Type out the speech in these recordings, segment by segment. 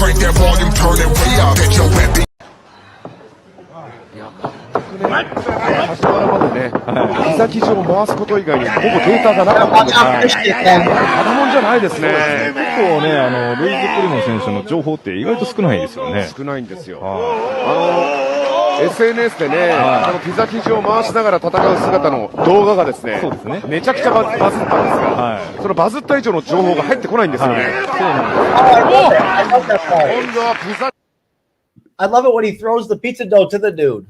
Crank that volume, turn it way up. Bet your baby. 端からまでね、膝生地を回すこと以外にほぼデータがなかったんですが、ただもんじゃないですね。結構ね、ルイズ・プリモ選手の情報って意外と少ないですよね。少ないんですよ。SNS でね、このピザ生地を回しながら戦う姿の動画がですね、めちゃくちゃバズったんですが、そのバズった以上の情報が入ってこないんですよね。そうなんです。今度はピザ。I love it when he throws the pizza dough to the dude.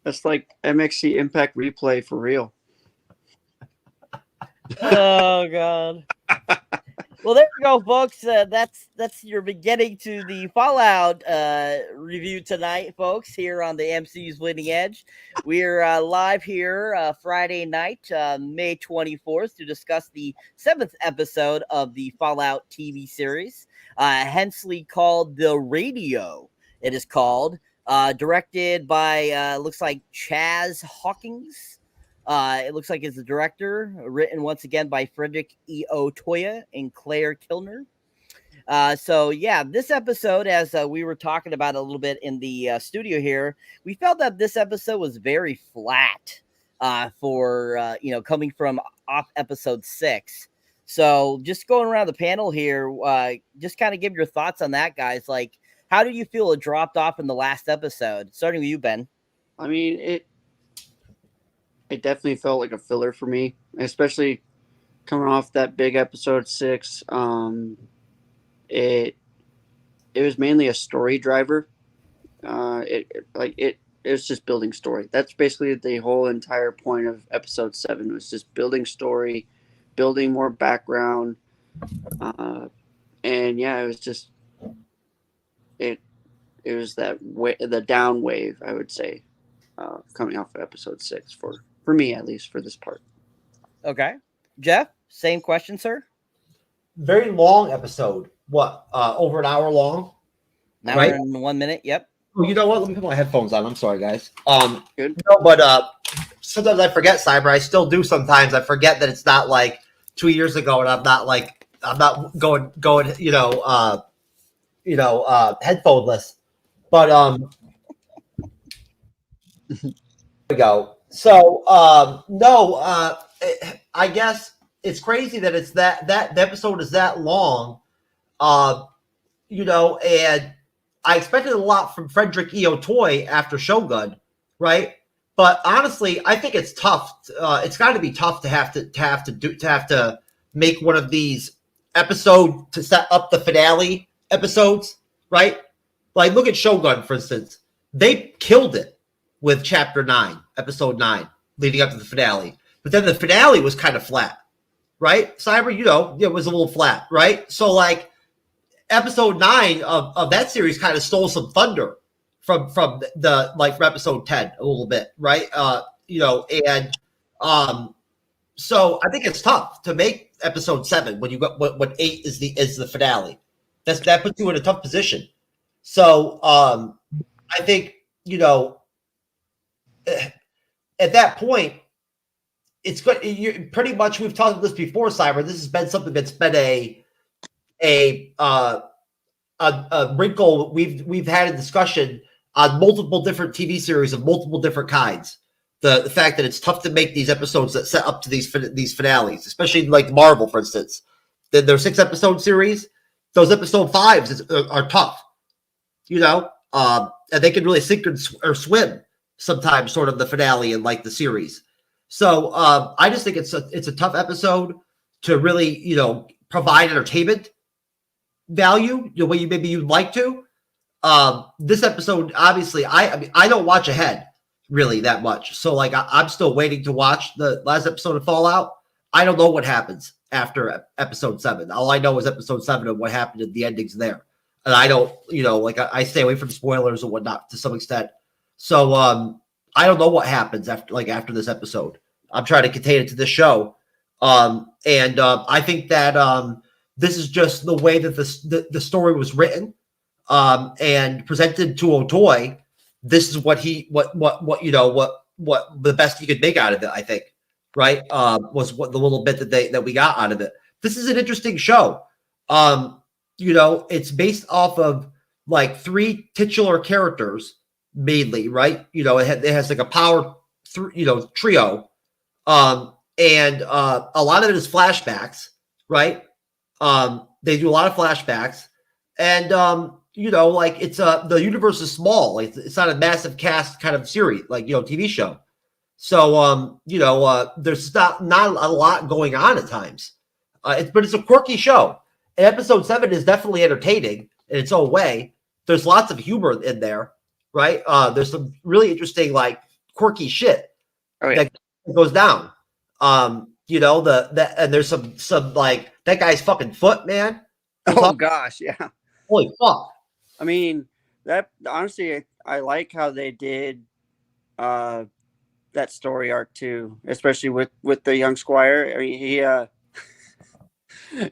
That's like MXC Impact Replay for real. Oh God. Well, there you go, folks. That's your beginning to the Fallout review tonight, folks. Here on the MCU's Bleeding Edge, we're live here Friday night, May 24th, to discuss the 7th episode of the Fallout TV series, hensely called The Radio. It is called, directed by looks like Chaz Hawkins. It looks like it's the director, written once again by Frederick E. Otoya and Claire Kilner. So yeah, this episode, as we were talking about a little bit in the studio here, we felt that this episode was very flat for coming from off episode 6. So just going around the panel here, just kind of give your thoughts on that, guys. Like, how do you feel it dropped off in the last episode? Starting with you, Ben. I mean, it definitely felt like a filler for me, especially coming off that big episode 6. It was mainly a story driver. It was just building story. That's basically the whole entire point of episode 7, was just building story, building more background. And yeah, it was just it was the down wave, I would say, coming off of episode 6 for me, at least for this part. Okay. Jeff, same question, sir. Very long episode. What? Over an hour long? An hour and 1 minute. Yep. Oh, you know what? Let me put my headphones on. I'm sorry, guys. Good. No, but sometimes I forget, Cyber. I still do sometimes. I forget that it's not like 2 years ago, and I'm not going headphoneless. But there we go. So I guess it's crazy that it's that the episode is that long. And I expected a lot from Frederick E. Otoy after Shogun, right? But honestly, I think it's tough. It's got to be tough to have to make one of these episodes to set up the finale episodes, right? Like, look at Shogun, for instance. They killed it with Chapter 9, Episode 9, leading up to the finale. But then the finale was kind of flat, right? Cyber, it was a little flat, right? So, like, Episode 9 of that series kind of stole some thunder from from Episode 10 a little bit, right? So I think it's tough to make Episode 7 when you got when 8 is the finale. That puts you in a tough position. So I think at that point, it's good. You pretty much, we've talked about this before, Cyber. This has been something that's been a wrinkle we've had a discussion on multiple different TV series of multiple different kinds. The fact that it's tough to make these episodes that set up to these finales, especially like Marvel, for instance. Their 6-episode series, those episode 5s are tough, and they can really sink or swim sometimes, sort of the finale in like the series. So I just think it's a tough episode to really provide entertainment value the way you'd like to. This episode, obviously, I don't watch ahead really that much, so like I'm still waiting to watch the last episode of Fallout. I don't know what happens after episode 7. All I know is episode 7 and what happened at the endings there, and I don't I stay away from spoilers and whatnot to some extent. So I don't know what happens after this episode. I'm trying to contain it to this show, and I think that this is just the way that the story was written and presented to Otoy. this is what the best he could make out of it. I think, right? Was what the little bit that we got out of it. This is an interesting show. It's based off of like 3 titular characters mainly, right? It has like a power, trio, and a lot of it is flashbacks, right? They do a lot of flashbacks, and like it's the universe is small. Like it's not a massive cast kind of series, like TV show. So there's not a lot going on at times. But it's a quirky show. And episode 7 is definitely entertaining in its own way. There's lots of humor in there, right? There's some really interesting, like quirky shit that goes down. And there's some like that guy's fucking foot, man. Oh gosh, yeah. Holy fuck. I mean, that honestly, I like how they did that story arc too, especially with the young squire. I mean, he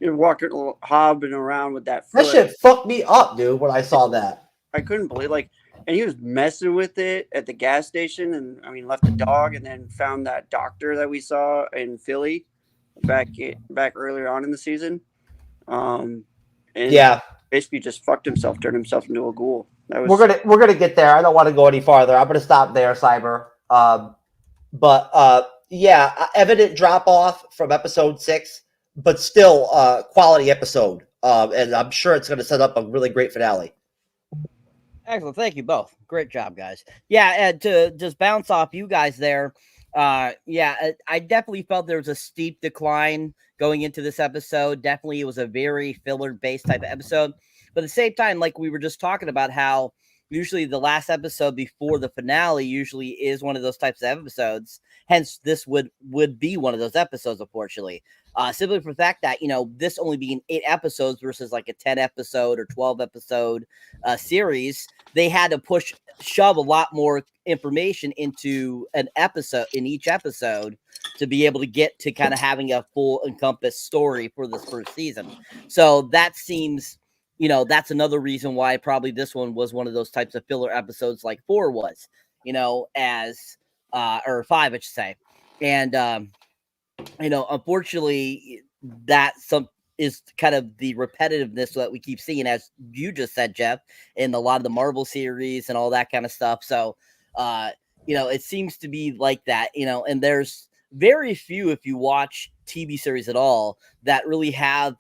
walking, hobbling around with that foot. That shit fucked me up, dude, when I saw that. I couldn't believe, and he was messing with it at the gas station, and I mean, left the dog, and then found that doctor that we saw in Philly back earlier on in the season. And yeah, basically just fucked himself, turned himself into a ghoul. We're gonna get there. I don't want to go any farther. I'm gonna stop there, Cyber. Yeah, evident drop off from episode 6. But still, quality episode, and I'm sure it's going to set up a really great finale. Excellent, thank you both. Great job, guys. Yeah, and to just bounce off you guys there, I definitely felt there was a steep decline going into this episode. Definitely, it was a very filler-based type of episode. But at the same time, like we were just talking about, how usually the last episode before the finale usually is one of those types of episodes. Hence, this would be one of those episodes, unfortunately. Simply for the fact that, this only being 8 episodes versus like a 10 episode or 12 episode series, they had to shove a lot more information into an episode in each episode to be able to get to kind of having a full encompassed story for this first season. So that seems, that's another reason why probably this one was one of those types of filler episodes like 4 was, or 5, I should say. And, unfortunately, that is kind of the repetitiveness that we keep seeing, as you just said, Jeff, in a lot of the Marvel series and all that kind of stuff. So, it seems to be like that, and there's very few, if you watch TV series at all, that really have,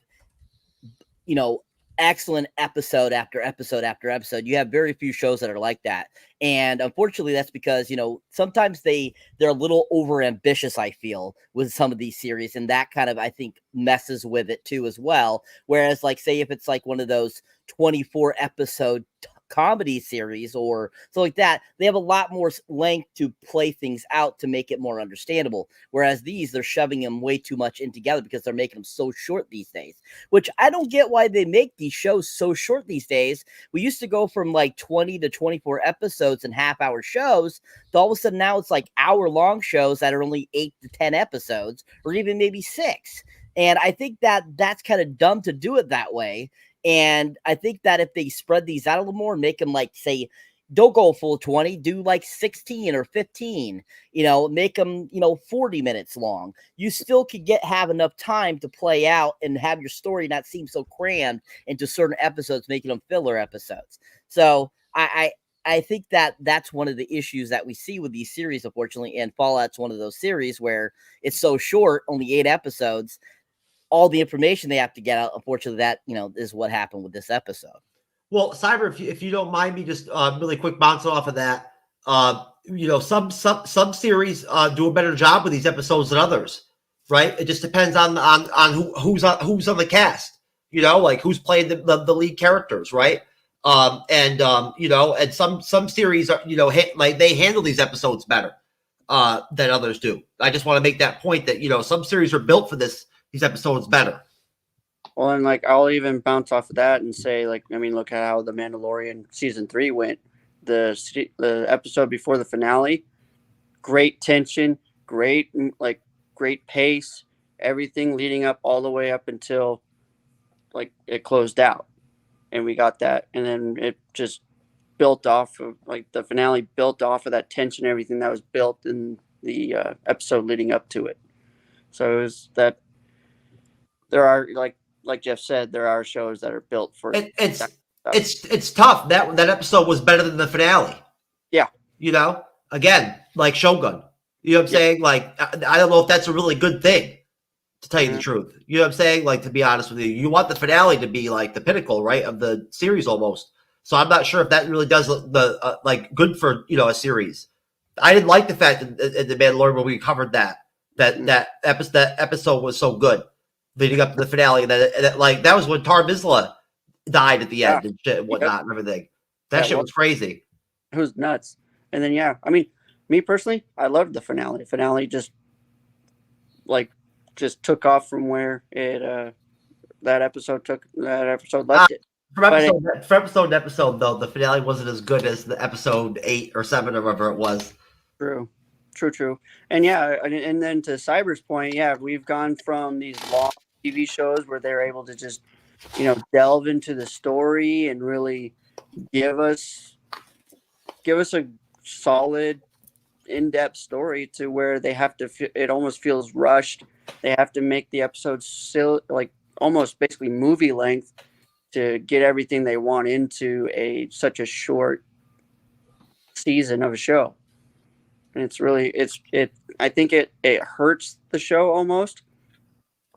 excellent episode after episode after episode. You have very few shows that are like that. And unfortunately, that's because, sometimes they're a little over ambitious, I feel, with some of these series. And that kind of, I think, messes with it too as well. Whereas, like, say if it's like one of those 24 episode comedy series or something like that, they have a lot more length to play things out to make it more understandable. Whereas these, they're shoving them way too much in together because they're making them so short these days, which I don't get why they make these shows so short these days. We used to go from like 20 to 24 episodes and half-hour shows to all of a sudden now it's like hour-long shows that are only 8 to 10 episodes or even maybe 6. And I think that that's kind of dumb to do it that way. And I think that if they spread these out a little more and make them like, say, don't go full 20, do like 16 or 15, make them, 40 minutes long. You still could have enough time to play out and have your story not seem so crammed into certain episodes, making them filler episodes. So I think that that's one of the issues that we see with these series, unfortunately, and Fallout's one of those series where it's so short, only 8 episodes. All the information they have to get out. Unfortunately, that, is what happened with this episode. Well, Cyber, if you don't mind me just really quick bouncing off of that, some series do a better job with these episodes than others, right? It just depends on who's on the cast, like who's playing the lead characters, right? And some series are, like they handle these episodes better than others do. I just want to make that point that, some series are built for these episodes better. Well, and like I'll even bounce off of that and say, like, I mean, look at how The Mandalorian season 3 went. The episode before the finale, great tension, great pace, everything leading up all the way up until like it closed out, and we got that, and then it just built off of, like, the finale built off of that tension, everything that was built in the episode leading up to it. So it was that there are, like Jeff said, there are shows that are built for it's tough. That episode was better than the finale. Yeah. You know, again, like Shogun. You know what I'm saying? Like, I don't know if that's a really good thing, to tell you the truth. You know what I'm saying? Like, to be honest with you, you want the finale to be like the pinnacle, right, of the series almost. So I'm not sure if that really does the like good for, you know, a series. I didn't like the fact that in the Mandalorian when we covered that episode was so good leading up to the finale. That like that was when Tar Vizsla died at the end and shit and whatnot and everything. That shit was crazy. It was nuts. And then I mean, me personally, I loved the finale. Finale just took off from where it that episode left it. From episode to episode, though, the finale wasn't as good as the episode 8 or 7 or whatever it was. True. And and then to Cyber's point, we've gone from these long TV shows where they're able to just, you know, delve into the story and really give us a solid, in-depth story, to where they have to, it almost feels rushed. They have to make the episodes still like almost basically movie length to get everything they want into such a short season of a show. And it's really, I think it hurts the show almost,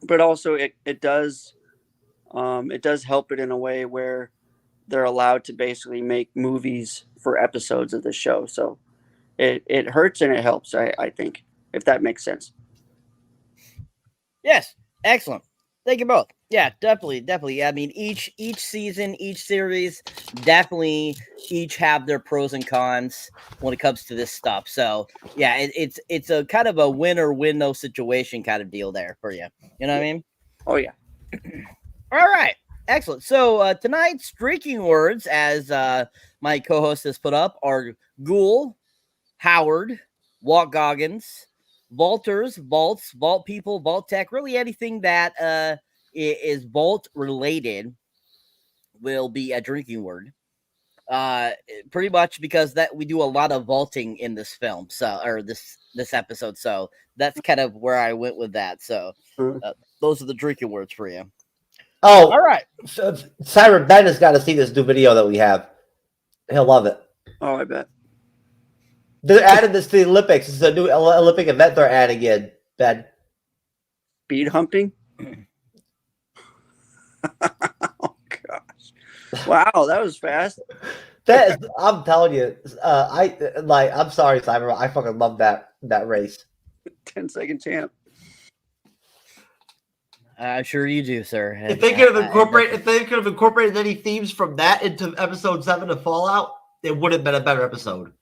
but also it does help it in a way where they're allowed to basically make movies for episodes of the show. So it hurts and it helps, I think, if that makes sense. Yes. Excellent. Thank you both. Yeah, definitely. I mean, each season, each series, definitely each have their pros and cons when it comes to this stuff. So yeah, it's a kind of a win or win no situation kind of deal there for you. You know what I mean? Oh yeah. All right. Excellent. So tonight's drinking words, as my co-host has put up, are Ghoul, Howard, Walt Goggins, Vaulters, Vaults, Vault People, Vault Tech, really anything that is Vault related will be a drinking word. Pretty much because that we do a lot of vaulting in this film, or this episode. So that's kind of where I went with that. So those are the drinking words for you. Oh, all right. So Cyber Ben has got to see this new video that we have. He'll love it. Oh, I bet. They're adding this to the Olympics. It's a new Olympic event they're adding in, Ben. Speed humping? Oh, gosh. Wow, that was fast. I'm telling you, I'm sorry, Cyber. I fucking love that race. 10-second champ. I'm sure you do, sir. If they could have incorporated any themes from that into episode 7 of Fallout, it would have been a better episode.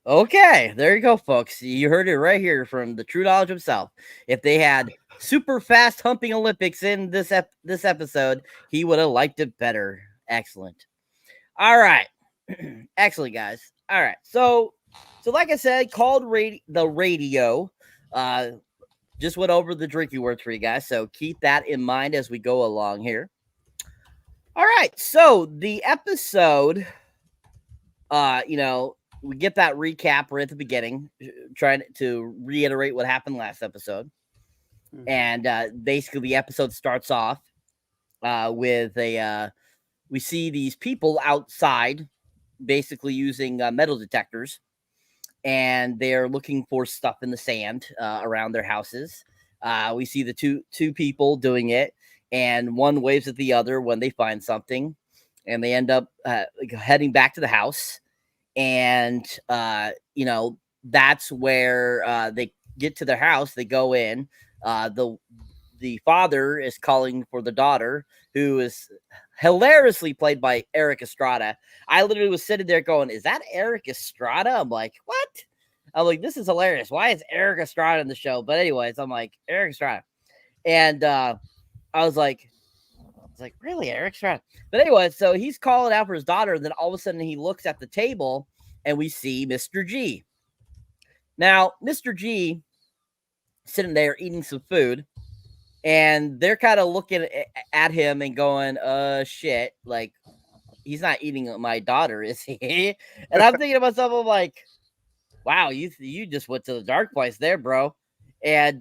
Okay, there you go, folks. You heard it right here from the TrueKnowledge himself. If they had super fast humping Olympics in this episode, he would have liked it better. Excellent. All right. Excellent, guys. All right. So like I said, called the radio. Just went over the drinking words for you guys, so keep that in mind as we go along here. All right. So the episode, we get that recap right at the beginning, trying to reiterate what happened last episode. And basically the episode starts off with we see these people outside basically using metal detectors, and they're looking for stuff in the sand around their houses. We see the two people doing it, and one waves at the other when they find something, and they end up heading back to the house. And, that's where they get to their house. They go in. The father is calling for the daughter, who is hilariously played by Eric Estrada. I literally was sitting there going, is that Eric Estrada? I'm like, what? I'm like, this is hilarious. Why is Eric Estrada in the show? But anyways, I'm like, Eric Estrada. And I was like, really, Eric Estrada? But anyway, so he's calling out for his daughter, and then all of a sudden he looks at the table, and we see Mr. G. Now, Mr. G sitting there eating some food, And they're kind of looking at him and going, shit, like, he's not eating my daughter, is he? And I'm thinking to myself, I'm like, wow, you just went to the dark place there, bro. And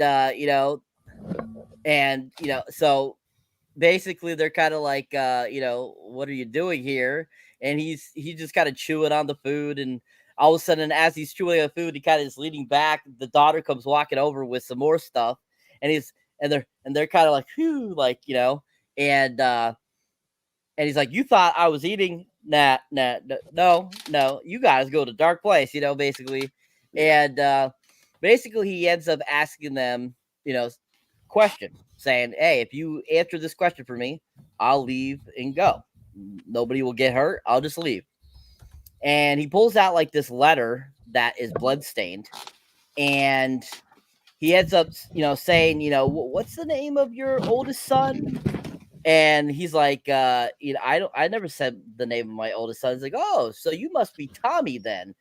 so basically they're kind of like, what are you doing here? And he's just kind of chewing on the food, and all of a sudden, as he's chewing on the food, he kind of is leaning back. The daughter comes walking over with some more stuff, and they're kind of like, whew, like, and he's like, you thought I was eating? Nah, no, you guys go to dark place, basically. And basically he ends up asking them, question, saying, hey, if you answer this question for me, I'll leave and go. Nobody will get hurt. I'll just leave. And he pulls out like this letter that is bloodstained, and he ends up, saying, what's the name of your oldest son? And he's like, I never said the name of my oldest son. He's like, oh, so you must be Tommy then,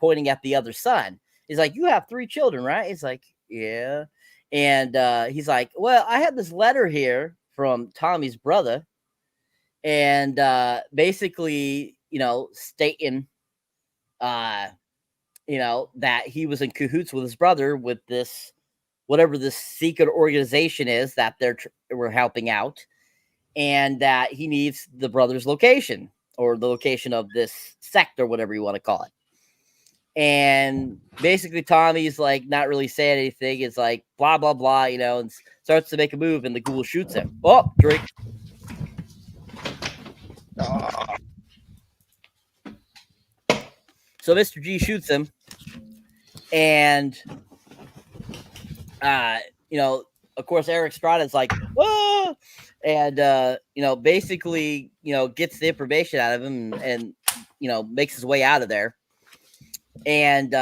pointing at the other son. He's like, you have 3 children, right? He's like, yeah. And he's like, well, I have this letter here from Tommy's brother. And basically, stating, that he was in cahoots with his brother with this, whatever this secret organization is that we're helping out, and that he needs the brother's location, or the location of this sect, or whatever you want to call it. And basically Tommy's like not really saying anything. It's like blah blah blah, and starts to make a move, and the ghoul shoots him. Oh, drink. So Mr. G shoots him, and of course Eric Strada's like, whoa, and basically gets the information out of him, and makes his way out of there. And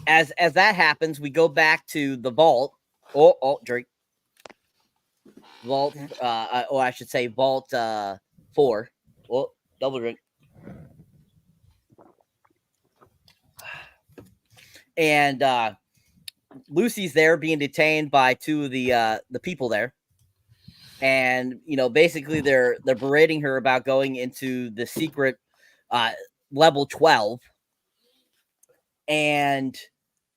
as that happens, we go back to the vault. Drink. Vault, or I should say Vault 4. Oh, double drink. And Lucy's there being detained by 2 of the people there. And basically they're berating her about going into the secret level 12. And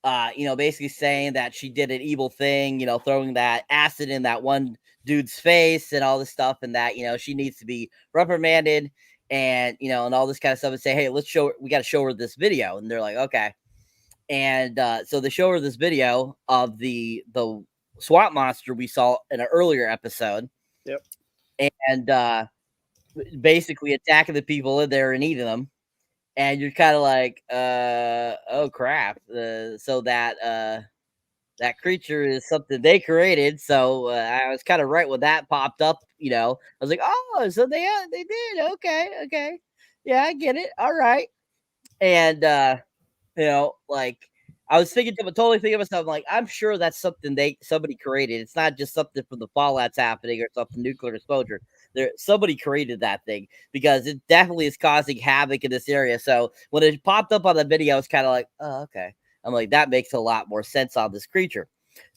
basically saying that she did an evil thing, throwing that acid in that one dude's face and all this stuff, and that she needs to be reprimanded, and and all this kind of stuff, and say, hey, we got to show her this video. And they're like, okay. And so they show her this video of the swamp monster we saw in an earlier episode. Yep. And basically attacking the people in there and eating them. And you're kind of like, oh crap. So that creature is something they created. So I was kind of right when that popped up. I was like, oh, so they did. Okay. Yeah, I get it. All right. And like, I was totally thinking to myself, like, I'm sure that's something somebody created. It's not just something from the fallout's happening or something nuclear exposure. Somebody created that thing, because it definitely is causing havoc in this area. So when it popped up on the video, it's kind of like, oh, okay. I'm like, that makes a lot more sense on this creature.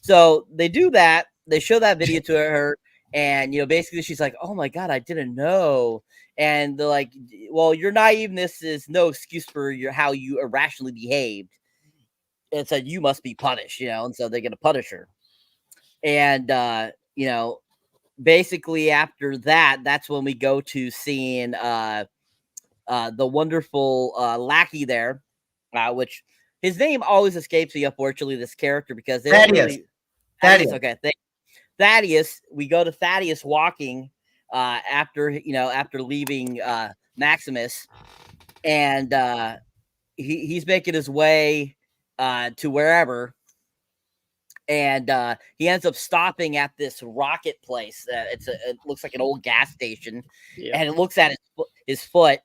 So they do that. They show that video to her, and basically she's like, oh my God, I didn't know. And they're like, well, your naiveness is no excuse for how you irrationally behaved. And said, you must be punished, and so they're going to punish her. And, basically after that, that's when we go to seeing the wonderful lackey there, which his name always escapes me, unfortunately, this character, because they Thaddeus. Okay. Thaddeus. We go to Thaddeus walking after leaving Maximus, and he's making his way to wherever, and he ends up stopping at this rocket place. It looks like an old gas station, and it looks at his foot,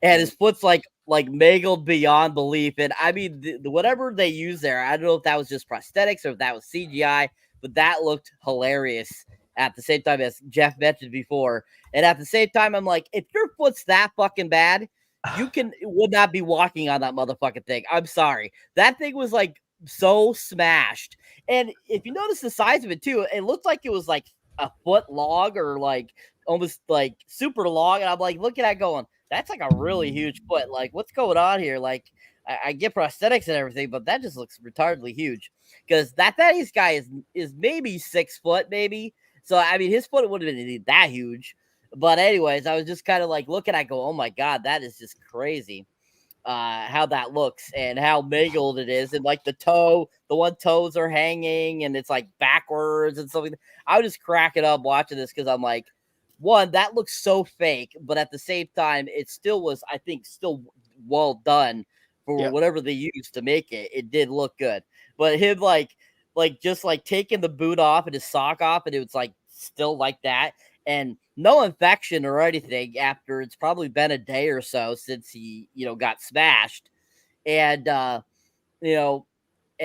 and his foot's like mangled beyond belief. And I mean, whatever they use there, I don't know if that was just prosthetics or if that was CGI, but that looked hilarious at the same time, as Jeff mentioned before. And at the same time, I'm like, if your foot's that fucking bad, would not be walking on that motherfucking thing. I'm sorry. That thing was like so smashed. And if you notice the size of it too, it looked like it was like a foot long or like almost like super long. And I'm like looking at it going, that's like a really huge foot. Like, what's going on here? Like, I get prosthetics and everything, but that just looks retardedly huge. Because that Thaddeus guy is maybe 6 foot, maybe. So I mean, his foot would have been that huge. But anyways, I was just kind of like looking at it, go, oh my god, that is just crazy. How that looks and how mangled it is, and like the one toes are hanging and it's like backwards and something. I was just cracking up watching this because I'm like, one, that looks so fake, but at the same time, it still was, I think, still well done for whatever they used to make it. It did look good, but him like just like taking the boot off and his sock off, and it was like still like that. And no infection or anything after it's probably been a day or so since he, got smashed. And, and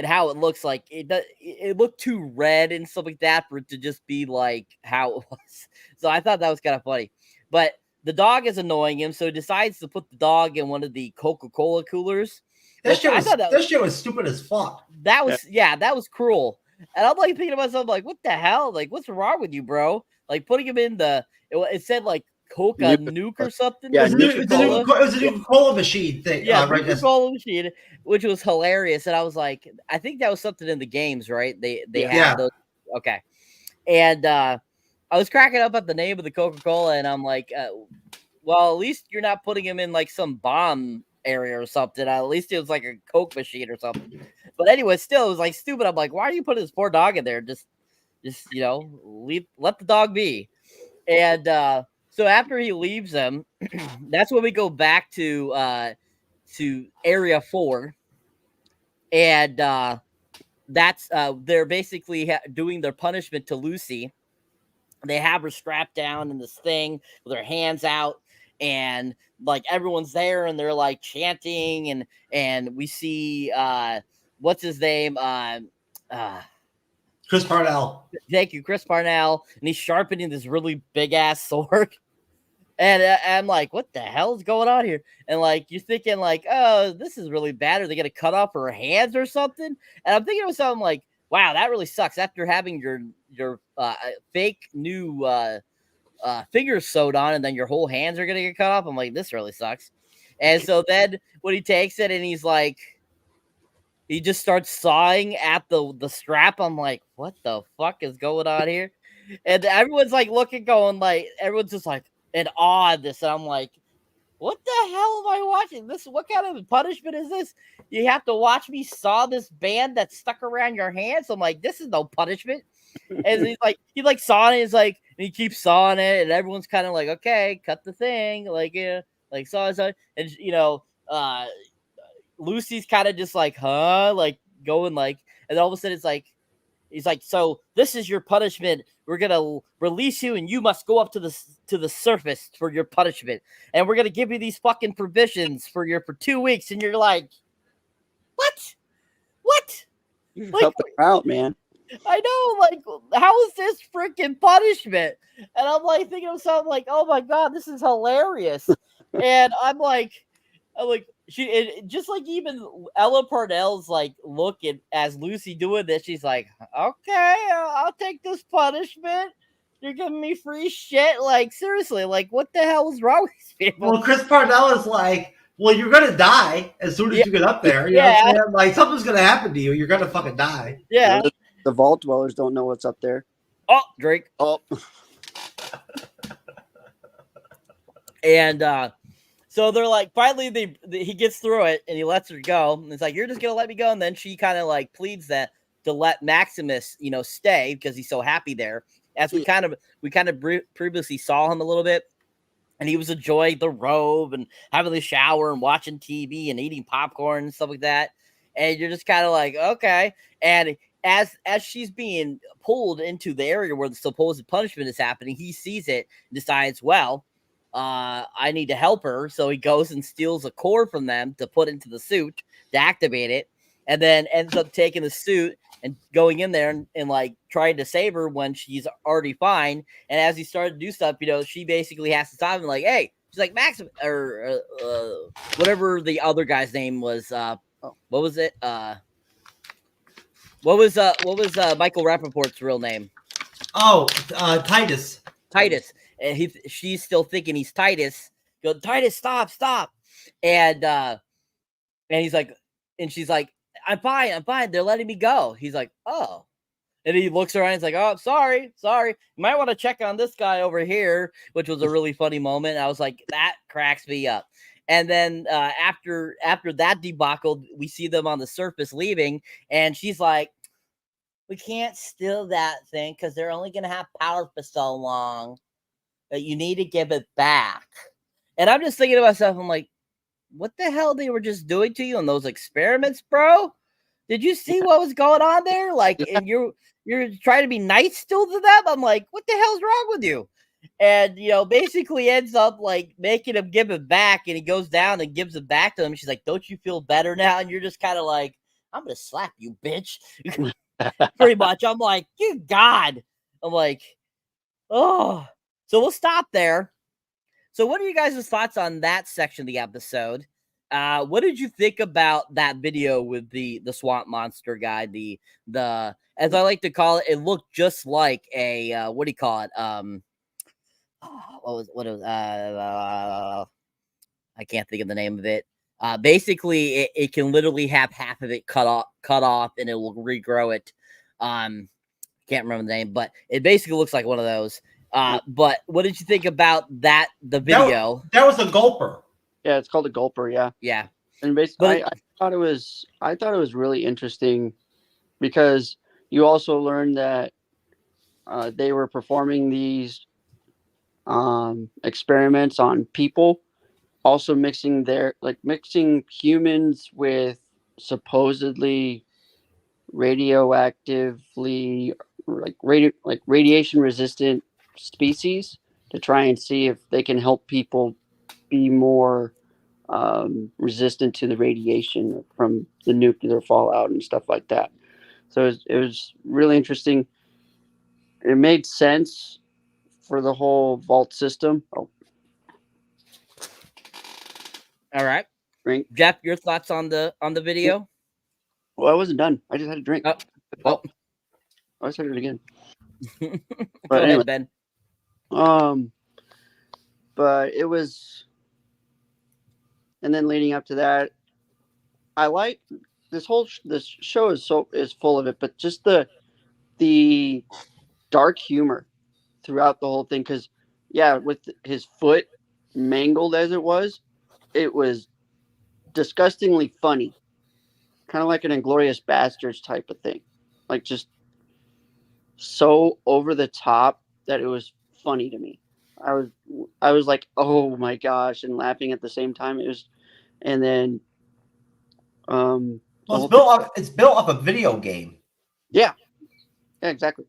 how it looks like it looked too red and stuff like that for it to just be like how it was. So I thought that was kind of funny. But the dog is annoying him, so he decides to put the dog in one of the Coca-Cola coolers. This shit was stupid as fuck. That was cruel. And I'm like thinking to myself, like, what the hell? Like, what's wrong with you, bro? Like putting him in it said like Coca Nuke or something. Yeah, it was a new cola machine thing. Yeah, cola machine, which was hilarious. And I was like, I think that was something in the games, right? They had those. Okay. And I was cracking up at the name of the Coca-Cola, and I'm like, well, at least you're not putting him in like some bomb area or something. At least it was like a Coke machine or something. But anyway, still, it was like stupid. I'm like, why are you putting this poor dog in there? Just let the dog be. And so after he leaves them, that's when we go back to Area 4, and that's they're basically doing their punishment to Lucy. They have her strapped down in this thing with her hands out, and like everyone's there, and they're like chanting, and we see what's his name, Chris Parnell. Thank you, Chris Parnell, and he's sharpening this really big ass sword. And I'm like, what the hell is going on here? And like, you're thinking like, oh, this is really bad. Are they going to cut off her hands or something? And I'm thinking of something like, wow, that really sucks. After having your fake new fingers sewed on, and then your whole hands are going to get cut off. I'm like, this really sucks. And so then when he takes it and he's like, he just starts sawing at the strap. I'm like, what the fuck is going on here? And everyone's like looking, going like, everyone's just like in awe of this. And I'm like, what the hell am I watching? What kind of punishment is this? You have to watch me saw this band that's stuck around your hands. I'm like, this is no punishment. And he's like sawing it. He's like, and he keeps sawing it, and everyone's kind of like, okay, cut the thing, like saw, and Lucy's kind of just like, huh, like going like, and then all of a sudden it's like, he's like, so this is your punishment. We're gonna release you, and you must go up to the surface for your punishment, and we're gonna give you these fucking provisions for 2 weeks. And you're like, what? You help her out, man. I know, like, how is this freaking punishment? And I'm like thinking of something like, oh my god, this is hilarious. And I'm like, just like even Ella Parnell's like looking as Lucy doing this, she's like, okay, I'll take this punishment. You're giving me free shit. Like, seriously, like, what the hell is wrong with these people? Well, Chris Parnell is like, well, you're gonna die as soon as you get up there. You know what I'm saying? Like, something's gonna happen to you. You're gonna fucking die. Yeah. The vault dwellers don't know what's up there. Oh, Drake. Oh. And so they're like, finally, he gets through it, and he lets her go. And it's like, you're just gonna let me go. And then she kind of like pleads that to let Maximus, stay because he's so happy there. As we kind of previously saw him a little bit, and he was enjoying the robe and having the shower and watching TV and eating popcorn and stuff like that. And you're just kind of like, okay. And as she's being pulled into the area where the supposed punishment is happening, he sees it and decides, well, I need to help her. So he goes and steals a cord from them to put into the suit to activate it, and then ends up taking the suit and going in there and like trying to save her when she's already fine. And as he started to do stuff, she basically has to stop him, like, hey, she's like, Max, or whatever the other guy's name was. What was it? What was Michael Rappaport's real name? Oh, Titus. Titus. And she's still thinking he's Titus. Go, Titus, stop. And he's like, and she's like, I'm fine. They're letting me go. He's like, oh. And he looks around and he's like, oh, sorry. You might want to check on this guy over here, which was a really funny moment. I was like, that cracks me up. And then after that debacle, we see them on the surface leaving, and she's like, we can't steal that thing because they're only going to have power for so long that you need to give it back. And I'm just thinking to myself, I'm like, what the hell they were just doing to you in those experiments, bro? Did you see what was going on there? Like, and you're trying to be nice still to them? I'm like, what the hell's wrong with you? And, basically ends up, like, making him give it back, and he goes down and gives it back to him. She's like, don't you feel better now? And you're just kind of like, I'm going to slap you, bitch. Pretty much. I'm like, good God. I'm like, oh. So we'll stop there. So what are you guys' thoughts on that section of the episode? What did you think about that video with the swamp monster guy? The as I like to call it, it looked just like a what do you call it? I can't think of the name of it. Basically, it can literally have half of it cut off, and it will regrow it. Can't remember the name, but it basically looks like one of those. But what did you think about that? The video that was a gulper. Yeah, it's called a gulper. Yeah. Yeah. And basically, I thought it was really interesting because you also learned that they were performing these experiments on people, also mixing humans with supposedly radioactively radiation resistant species to try and see if they can help people be more resistant to the radiation from the nuclear fallout and stuff like that. So it was really interesting. It made sense for the whole vault system. Oh. All right. Drink. Jeff, your thoughts on the video? Well, I wasn't done. I just had a drink. Oh. I said it again. Go But anyway, ahead, Ben. but it was, and then leading up to that, I like this show is full of it, but just the dark humor throughout the whole thing. Because with his foot mangled as it was disgustingly funny, kind of like an Inglourious Bastards type of thing, like just so over the top that it was funny to me. I was like, oh my gosh, and laughing at the same time. It was, and then it's built off a video game. Yeah, exactly.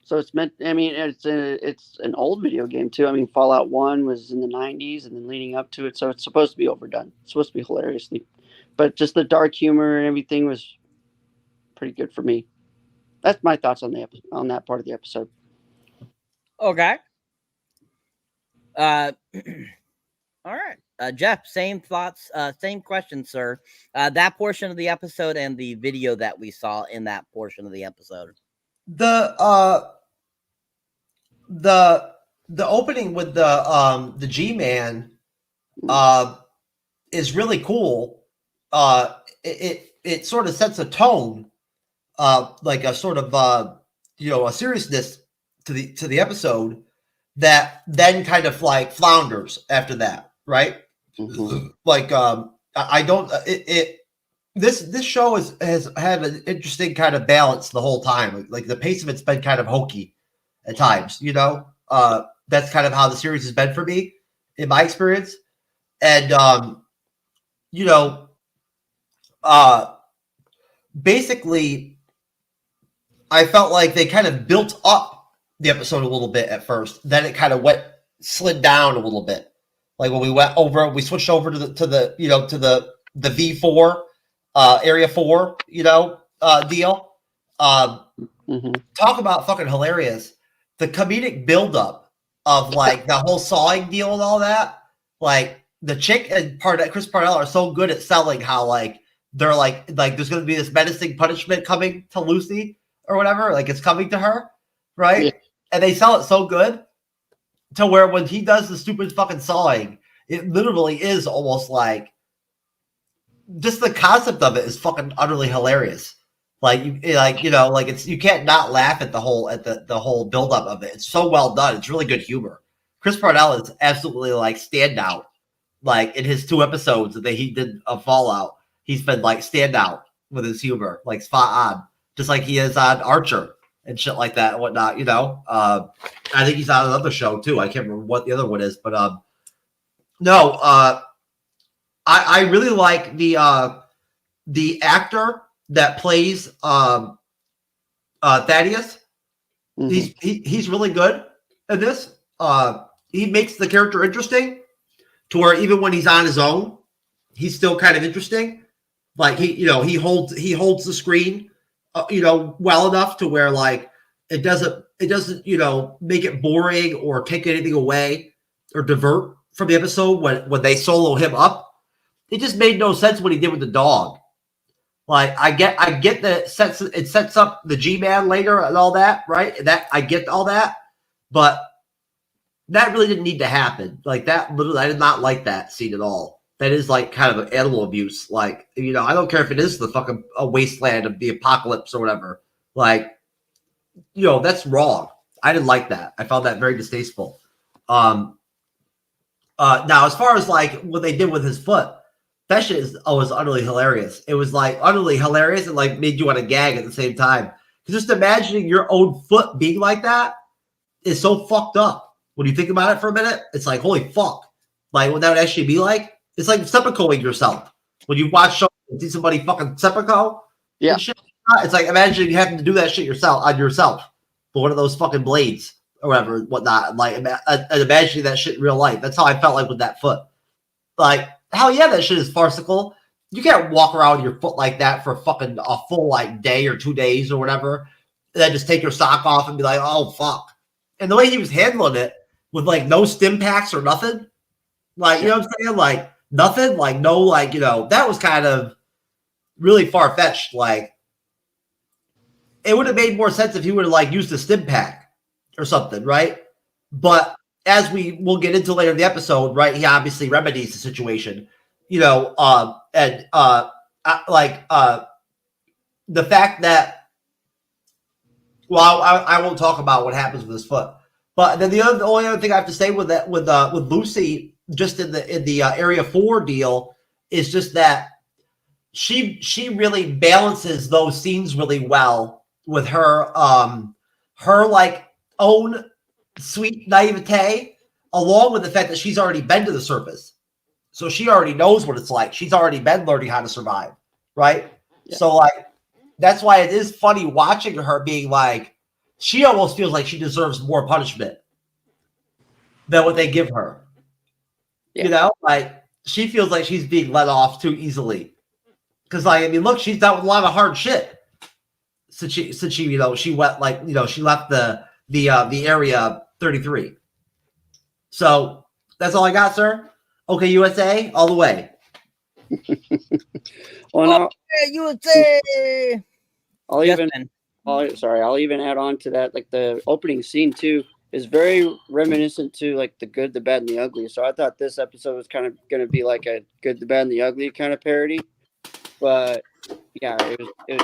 So it's meant. I mean, it's an old video game too. I mean, Fallout 1 was in the 90s, and then leading up to it, so it's supposed to be overdone. It's supposed to be hilariously, but just the dark humor and everything was pretty good for me. That's my thoughts on that part of the episode. Okay. All right. Jeff, same thoughts, same question, sir. That portion of the episode and the video that we saw in that portion of the episode. The opening with the G-Man is really cool. It sort of sets a tone, like a sort of a seriousness to the episode that then kind of like flounders after that, right? Mm-hmm. Like I don't this show has had an interesting kind of balance the whole time. Like the pace of it's been kind of hokey at times, that's kind of how the series has been for me in my experience. And basically I felt like they kind of built up the episode a little bit at first, then it kind of slid down a little bit. Like when we switched over to the V4 Area 4 deal. Talk about fucking hilarious. The comedic buildup of like the whole sawing deal and all that. Like the chick and Chris Parnell are so good at selling how like they're like there's going to be this menacing punishment coming to Lucy or whatever, like it's coming to her, right? Yeah. And they sell it so good to where when he does the stupid fucking sawing, it literally is almost like just the concept of it is fucking utterly hilarious. Like it's you can't not laugh at the whole buildup of it. It's so well done. It's really good humor. Chris Parnell is absolutely like standout. Like in his 2 episodes that he did of Fallout, he's been like standout with his humor, like spot on, just like he is on Archer and shit like that and whatnot. I think he's on another show too. I can't remember what the other one is, but I really like the actor that plays Thaddeus. He's really good at this. He makes the character interesting to where even when he's on his own, he's still kind of interesting. Like he holds the screen, well enough to where like it doesn't make it boring or take anything away or divert from the episode when they solo him up. It just made no sense what he did with the dog. Like I get that it sets up the G-Man later and all that, right? That I get all that, but that really didn't need to happen. Like that, literally, I did not like that scene at all. That is like kind of animal abuse. Like, I don't care if it is the fucking wasteland of the apocalypse or whatever. Like, that's wrong. I didn't like that. I found that very distasteful. Now, as far as like what they did with his foot, that shit was utterly hilarious. It was like utterly hilarious and like made you want to gag at the same time. Because just imagining your own foot being like that is so fucked up. When you think about it for a minute, it's like, holy fuck. Like, what that would actually be like? It's like seppuku-ing yourself. When you watch shows and see somebody fucking seppuku, Yeah. shit, it's like imagining you having to do that shit on yourself for one of those fucking blades or whatever, whatnot. Like, and imagining that shit in real life. That's how I felt like with that foot. Like, hell yeah, that shit is farcical. You can't walk around with your foot like that for a full like day or 2 days or whatever, and then just take your sock off and be like, oh fuck. And the way he was handling it with like no stim packs or nothing, like, you know what I'm saying? Like nothing, like no, like, that was kind of really far fetched. Like it would have made more sense if he would have like used a stim pack or something, right? But as we will get into later in the episode, right? He obviously remedies the situation, the fact that, well, I won't talk about what happens with his foot, but then the only other thing I have to say with that with Lucy, just in the Area 4 deal, is just that she really balances those scenes really well with her like own sweet naivete, along with the fact that she's already been to the surface, so she already knows what it's like. She's already been learning how to survive, right? Yeah. So like. That's why it is funny watching her being like, she almost feels like she deserves more punishment than what they give her. Yeah. Like she feels like she's being let off too easily. Because like, I mean, look, she's dealt with a lot of hard shit since she she went like, she left the Area 33. So that's all I got, sir. Okay, USA, all the way. Well, now, USA. I'll even add on to that. Like the opening scene too is very reminiscent to like The Good, the Bad, and the Ugly. So I thought this episode was kind of going to be like a Good, the Bad, and the Ugly kind of parody. But yeah, it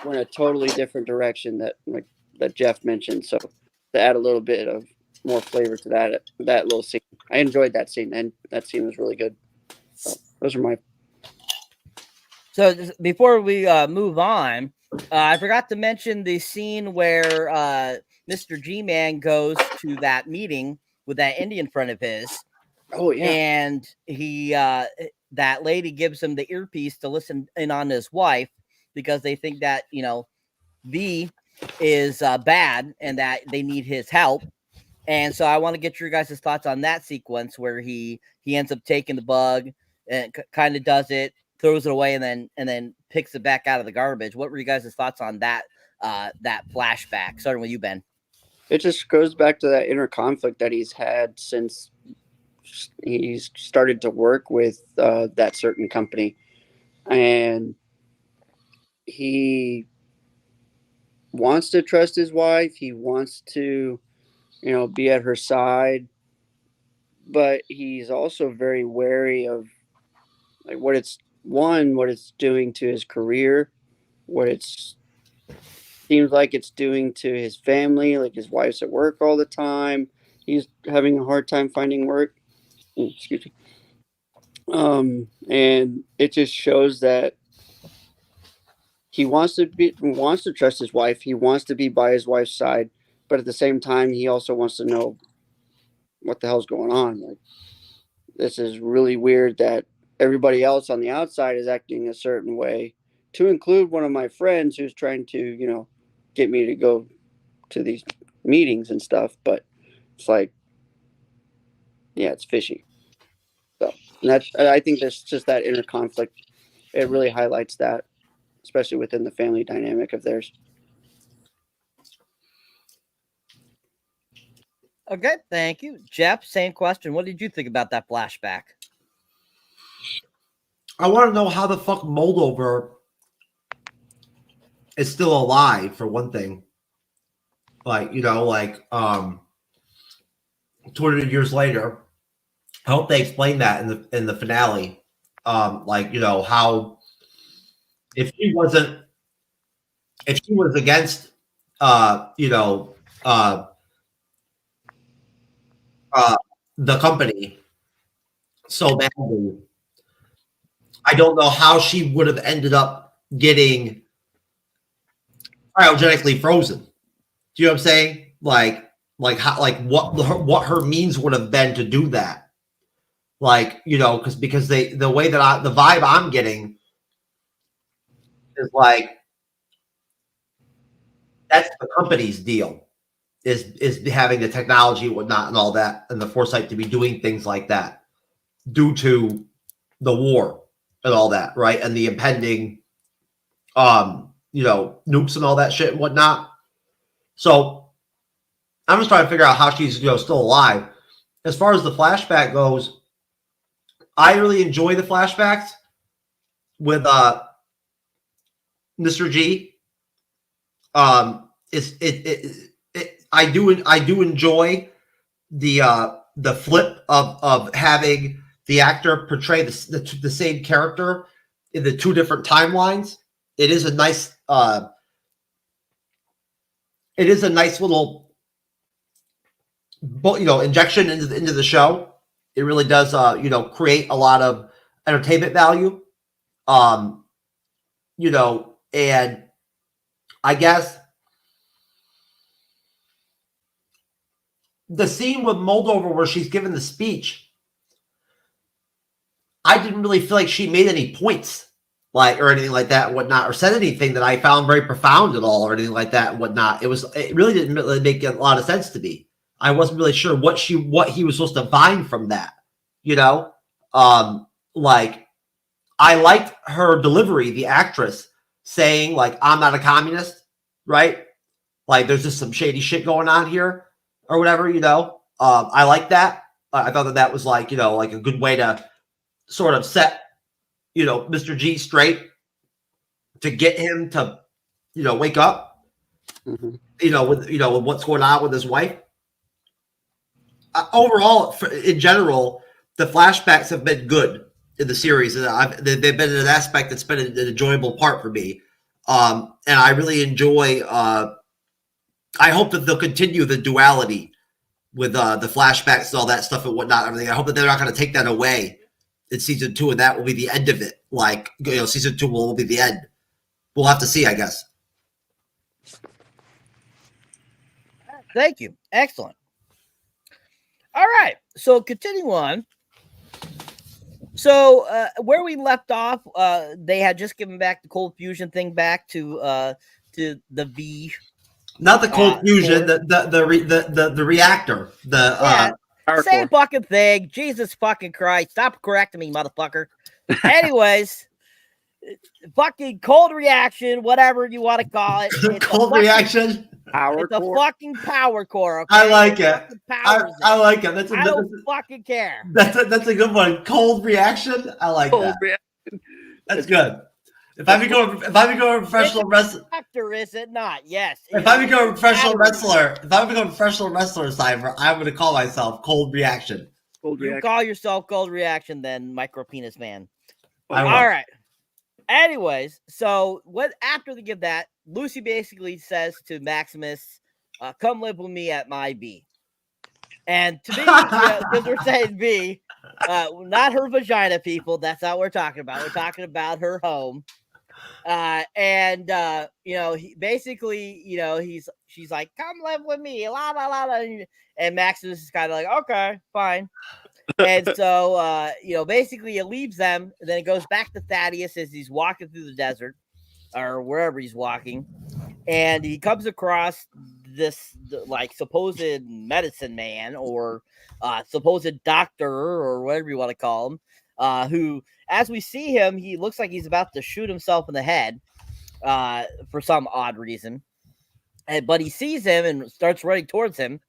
went a totally different direction that Jeff mentioned. So to add a little bit of more flavor to that little scene, I enjoyed that scene, and that scene was really good. So those are my. So before we move on, I forgot to mention the scene where Mr. G-Man goes to that meeting with that Indian friend of his. Oh, yeah. And he that lady gives him the earpiece to listen in on his wife because they think that, V is bad and that they need his help. And so I want to get your guys' thoughts on that sequence where he ends up taking the bug and kind of does it, throws it away, and then picks it back out of the garbage. What were you guys' thoughts on that flashback? Starting with you, Ben. It just goes back to that inner conflict that he's had since he's started to work with that certain company. and he wants to trust his wife. He wants to, be at her side, but he's also very wary of like what it's doing to his career, what it's seems like it's doing to his family. Like his wife's at work all the time. He's having a hard time finding work. Excuse me. And it just shows that he wants to trust his wife. He wants to be by his wife's side, but at the same time, he also wants to know what the hell's going on. Like, this is really weird that everybody else on the outside is acting a certain way, to include one of my friends who's trying to, get me to go to these meetings and stuff. But it's like, yeah, it's fishy. So I think there's just that inner conflict. It really highlights that, especially within the family dynamic of theirs. Okay, thank you. Jeff, same question. What did you think about that flashback? I want to know how the fuck Moldover is still alive, for one thing. Like, 200 years later. I hope they explain that in the finale. How if she was against the company so badly, I don't know how she would have ended up getting cryogenically frozen. Do you know what I'm saying? What her means would have been to do that. Because the way that the vibe I'm getting is like that's the company's deal is having the technology and whatnot and all that and the foresight to be doing things like that due to the war and all that, right? And the impending nukes and all that shit and whatnot. So I'm just trying to figure out how she's still alive. As far as the flashback goes, I really enjoy the flashbacks with Mr. G. I do enjoy the flip of having the actor portray the same character in the two different timelines. It is a nice little injection into the show. It really does, create a lot of entertainment value. And I guess the scene with Moldover where she's given the speech, I didn't really feel like she made any points, or anything like that, and whatnot, or said anything that I found very profound at all, or anything like that, and whatnot. It really didn't really make a lot of sense to me. I wasn't really sure what he was supposed to find from that, I liked her delivery, the actress saying I'm not a communist, right? Like there's just some shady shit going on here or whatever, I like that. I thought that was a good way to sort of set, Mr. G straight to get him to, wake up, with what's going on with his wife. Overall, in general, the flashbacks have been good in the series. They've been an aspect that's been an enjoyable part for me. And I really enjoy, I hope that they'll continue the duality with the flashbacks and all that stuff and whatnot. Everything. I hope that they're not going to take that away in season 2, and that will be the end of it. Season 2 will be the end. We'll have to see, I guess. Thank you. Excellent. All right. So continue on. So where we left off, they had just given back the cold fusion thing back to the V. Not the cold fusion, the reactor. Same fucking thing. Jesus fucking Christ! Stop correcting me, motherfucker. Anyways, fucking cold reaction, whatever you want to call it. It's cold reaction. It's a fucking power core. Okay? I like it. I like it. I don't fucking care. That's a good one. Cold reaction. I like that. Reaction. That's good. If I become a professional wrestler, Actor, is it not? Yes. if I become a professional wrestler, Cyber, I'm going to call myself Cold Reaction. You call yourself Cold Reaction, then Micro Penis Man. I will. All right. Anyways, so after they give that, Lucy basically says to Maximus, "Come live with me at my B." And to me, because we're saying B, not her vagina, people. That's not what we're talking about. We're talking about her home. She's like, "Come live with me," la la la la, and Maximus is kind of like, "Okay, fine." And so, basically it leaves them, and then it goes back to Thaddeus as he's walking through the desert or wherever he's walking, and he comes across this supposed medicine man or supposed doctor or whatever you want to call him, who, as we see him, he looks like he's about to shoot himself in the head for some odd reason. But he sees him and starts running towards him,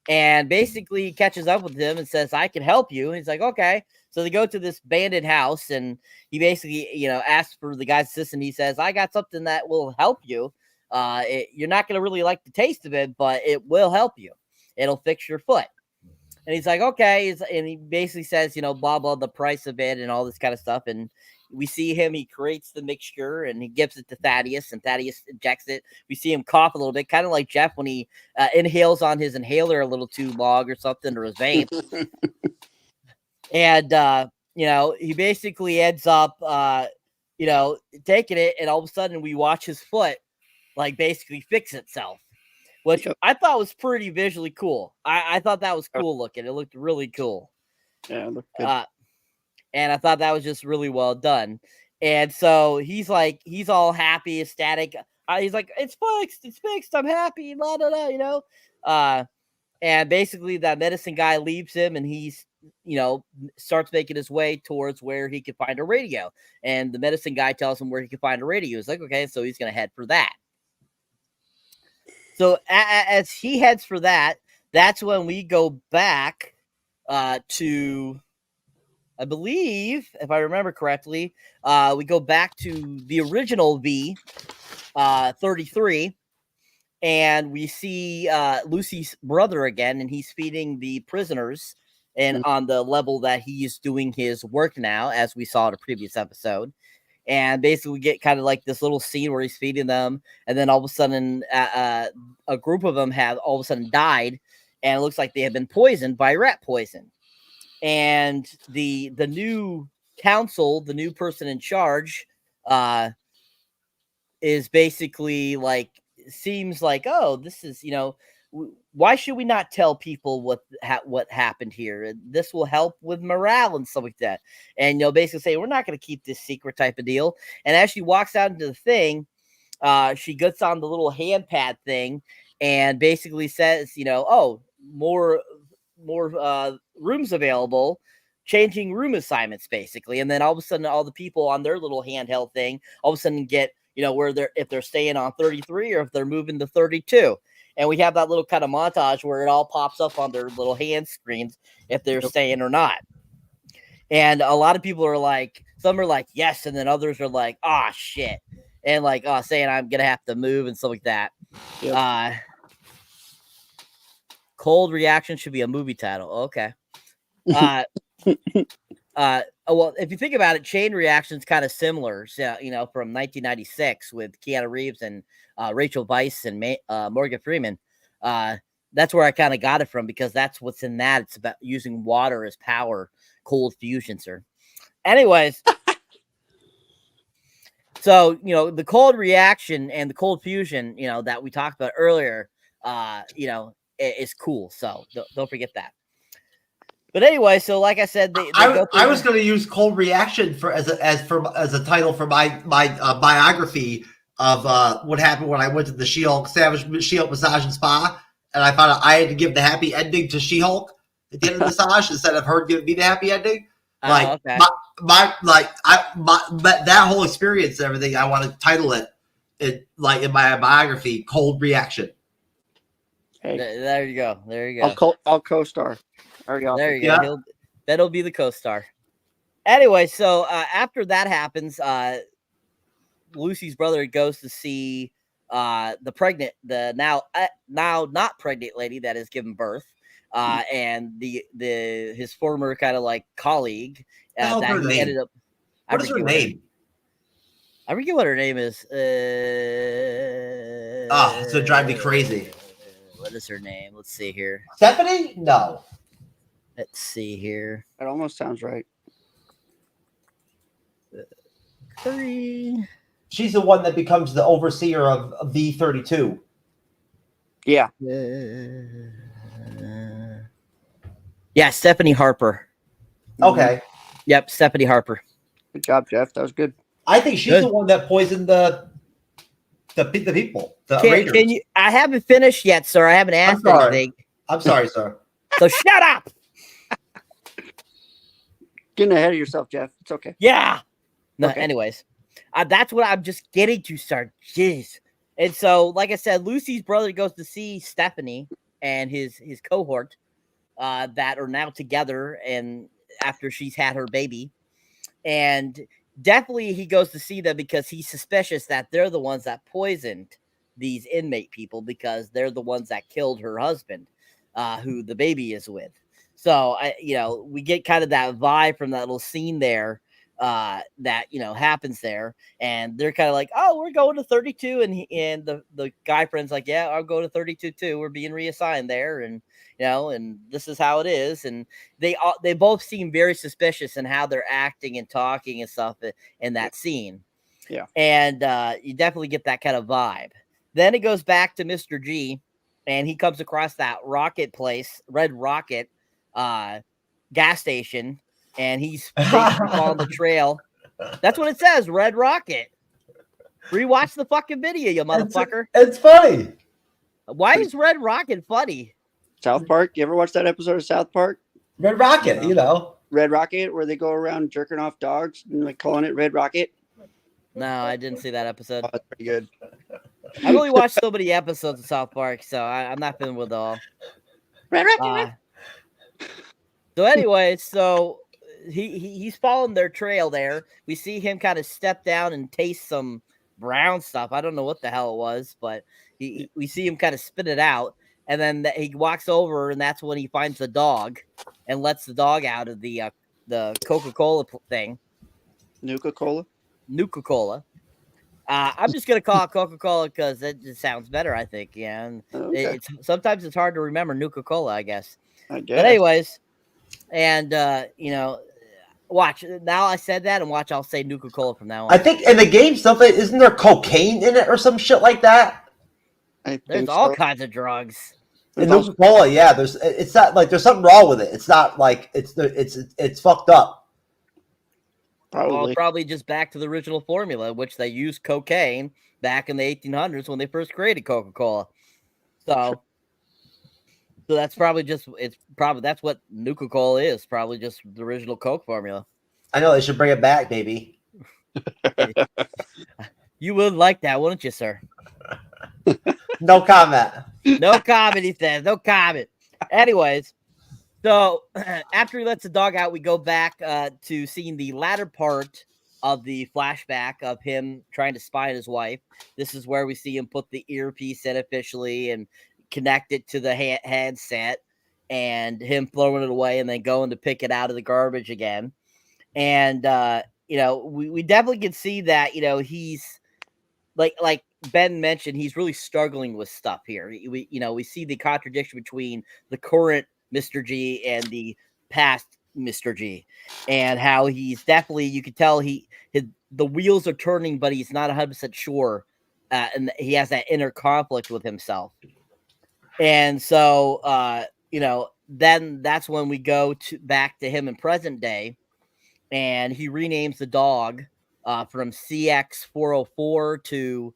and basically catches up with him and says, "I can help you." And he's like, "Okay." So they go to this abandoned house, and he basically, asks for the guy's assistant. He says, "I got something that will help you. You're not going to really like the taste of it, but it will help you. It'll fix your foot." And he's like, "Okay." And he basically says, blah, blah, the price of it and all this kind of stuff. And we see him, he creates the mixture and he gives it to Thaddeus, and Thaddeus injects it. We see him cough a little bit, kind of like Jeff when he inhales on his inhaler a little too long or something, or his vape. And, he basically ends up, taking it, and all of a sudden we watch his foot, basically fix itself, which I thought was pretty visually cool. I thought that was cool looking. It looked really cool. Yeah, it looked good. And I thought that was just really well done. And so he's all happy, ecstatic. He's like, "It's fixed. I'm happy." La da da, And basically that medicine guy leaves him, and he's, starts making his way towards where he could find a radio. And the medicine guy tells him where he can find a radio. He's like, "Okay," so he's gonna head for that. So as he heads for that, that's when we go back to, I believe, if I remember correctly, we go back to the original V33, and we see Lucy's brother again, and he's feeding the prisoners, and on the level that he's doing his work now, as we saw in a previous episode. And basically we get kind of like this little scene where he's feeding them, and then all of a sudden a group of them have all of a sudden died, and it looks like they have been poisoned by rat poison. And the new council, the new person in charge, is basically seems like, "Oh, this is, why should we not tell people what happened here? This will help with morale and stuff like that." And basically say, "We're not going to keep this secret," type of deal. And as she walks out into the thing, she gets on the little hand pad thing and basically says, "Oh, more rooms available, changing room assignments," basically. And then all of a sudden, all the people on their little handheld thing all of a sudden get, if they're staying on 33 or if they're moving to 32. And we have that little kind of montage where it all pops up on their little hand screens if they're staying or not. And a lot of people are like, some are like, yes, and then others are like, "Ah, shit," and saying, "I'm gonna have to move," and stuff like that. Yep. Cold Reaction should be a movie title. Okay. Well, if you think about it, Chain Reaction's kind of similar, from 1996 with Keanu Reeves and Rachel Weisz and Morgan Freeman. That's where I kind of got it from, because that's what's in that. It's about using water as power, cold fusion, sir. Anyways, so, the Cold Reaction and the cold fusion, that we talked about earlier, is cool. So don't forget that. But anyway, so like I said, I was going to use Cold Reaction as a title for my biography of what happened when I went to the She-Hulk Massage and Spa, and I found out I had to give the happy ending to She-Hulk at the end of the massage instead of her giving me the happy ending. Okay. That whole experience and everything, I want to title it in my biography, Cold Reaction. Hey. There you go. I'll co-star. There you go. That'll be the co-star. Anyway, so after that happens, Lucy's brother goes to see the now not pregnant lady that has given birth, and his former kind of like colleague How's that her he name? ended up. What is her name? I forget what her name is. It's gonna drive me crazy. What is her name? Let's see here. Stephanie? No. Let's see here. That almost sounds right. Curry. She's the one that becomes the overseer of V32. Yeah. Yeah, Stephanie Harper. Okay. Yep, Stephanie Harper. Good job, Jeff. That was good. I think she's the one that poisoned the people. The Raiders. Can you? I haven't finished yet, sir. I haven't asked anything. I'm sorry, sir. So shut up. Getting ahead of yourself, Jeff. It's okay. Yeah. No. Okay. Anyways, that's what I'm just getting to, sir. Jeez. And so, like I said, Lucy's brother goes to see Stephanie and his cohort that are now together, and after she's had her baby, and definitely he goes to see them because he's suspicious that they're the ones that poisoned these inmate people because they're the ones that killed her husband, who the baby is with. So, we get kind of that vibe from that little scene there that, happens there. And they're kind of like, oh, we're going to 32. And the guy friend's like, yeah, I'll go to 32 too. We're being reassigned there. And, and this is how it is. And they both seem very suspicious in how they're acting and talking and stuff in that scene. Yeah. And you definitely get that kind of vibe. Then it goes back to Mr. G, and he comes across that Rocket place, Red Rocket gas station, and he's on the trail. That's what it says, Red Rocket. Rewatch the fucking video, you motherfucker. It's funny. Why is Red Rocket funny? South Park. You ever watch that episode of South Park? Red Rocket, Red Rocket, where they go around jerking off dogs and like calling it Red Rocket. No, I didn't see that episode. Oh, that's pretty good. I've only watched so many episodes of South Park, so I'm not feeling with it all. Red Rocket. So anyway, so he's following their trail there. We see him kind of step down and taste some brown stuff. I don't know what the hell it was, but we see him kind of spit it out. And then he walks over, and that's when he finds the dog and lets the dog out of the Coca-Cola thing. Nuka-Cola? Nuka-Cola. I'm just going to call it Coca-Cola because it just sounds better, I think. Yeah. And Okay. sometimes it's hard to remember Nuka-Cola, I guess. I guess. But anyways, and, watch. Now I said that, and watch, I'll say Nuka-Cola from now on. I think in the game, isn't there cocaine in it or some shit like that? There's all kinds of drugs. In Nuka-Cola, yeah. It's not like there's something wrong with it. It's not like it's fucked up. Probably just back to the original formula, which they used cocaine back in the 1800s when they first created Coca-Cola. So that's probably that's what Nuka-Cola is. Probably just the original Coke formula. I know they should bring it back, baby. You would like that, wouldn't you, sir? No comment. No comment, he says. No comment. Anyways, so after he lets the dog out, we go back to seeing the latter part of the flashback of him trying to spy on his wife. This is where we see him put the earpiece in officially and connect it to the handset, and him throwing it away and then going to pick it out of the garbage again. And, we definitely can see that, he's like Ben mentioned, he's really struggling with stuff here. We see the contradiction between the current Mr. G and the past Mr. G, and how he's definitely, you can tell the wheels are turning, but he's not 100% sure, and he has that inner conflict with himself. And so, then that's when we go back to him in present day, and he renames the dog from CX404 to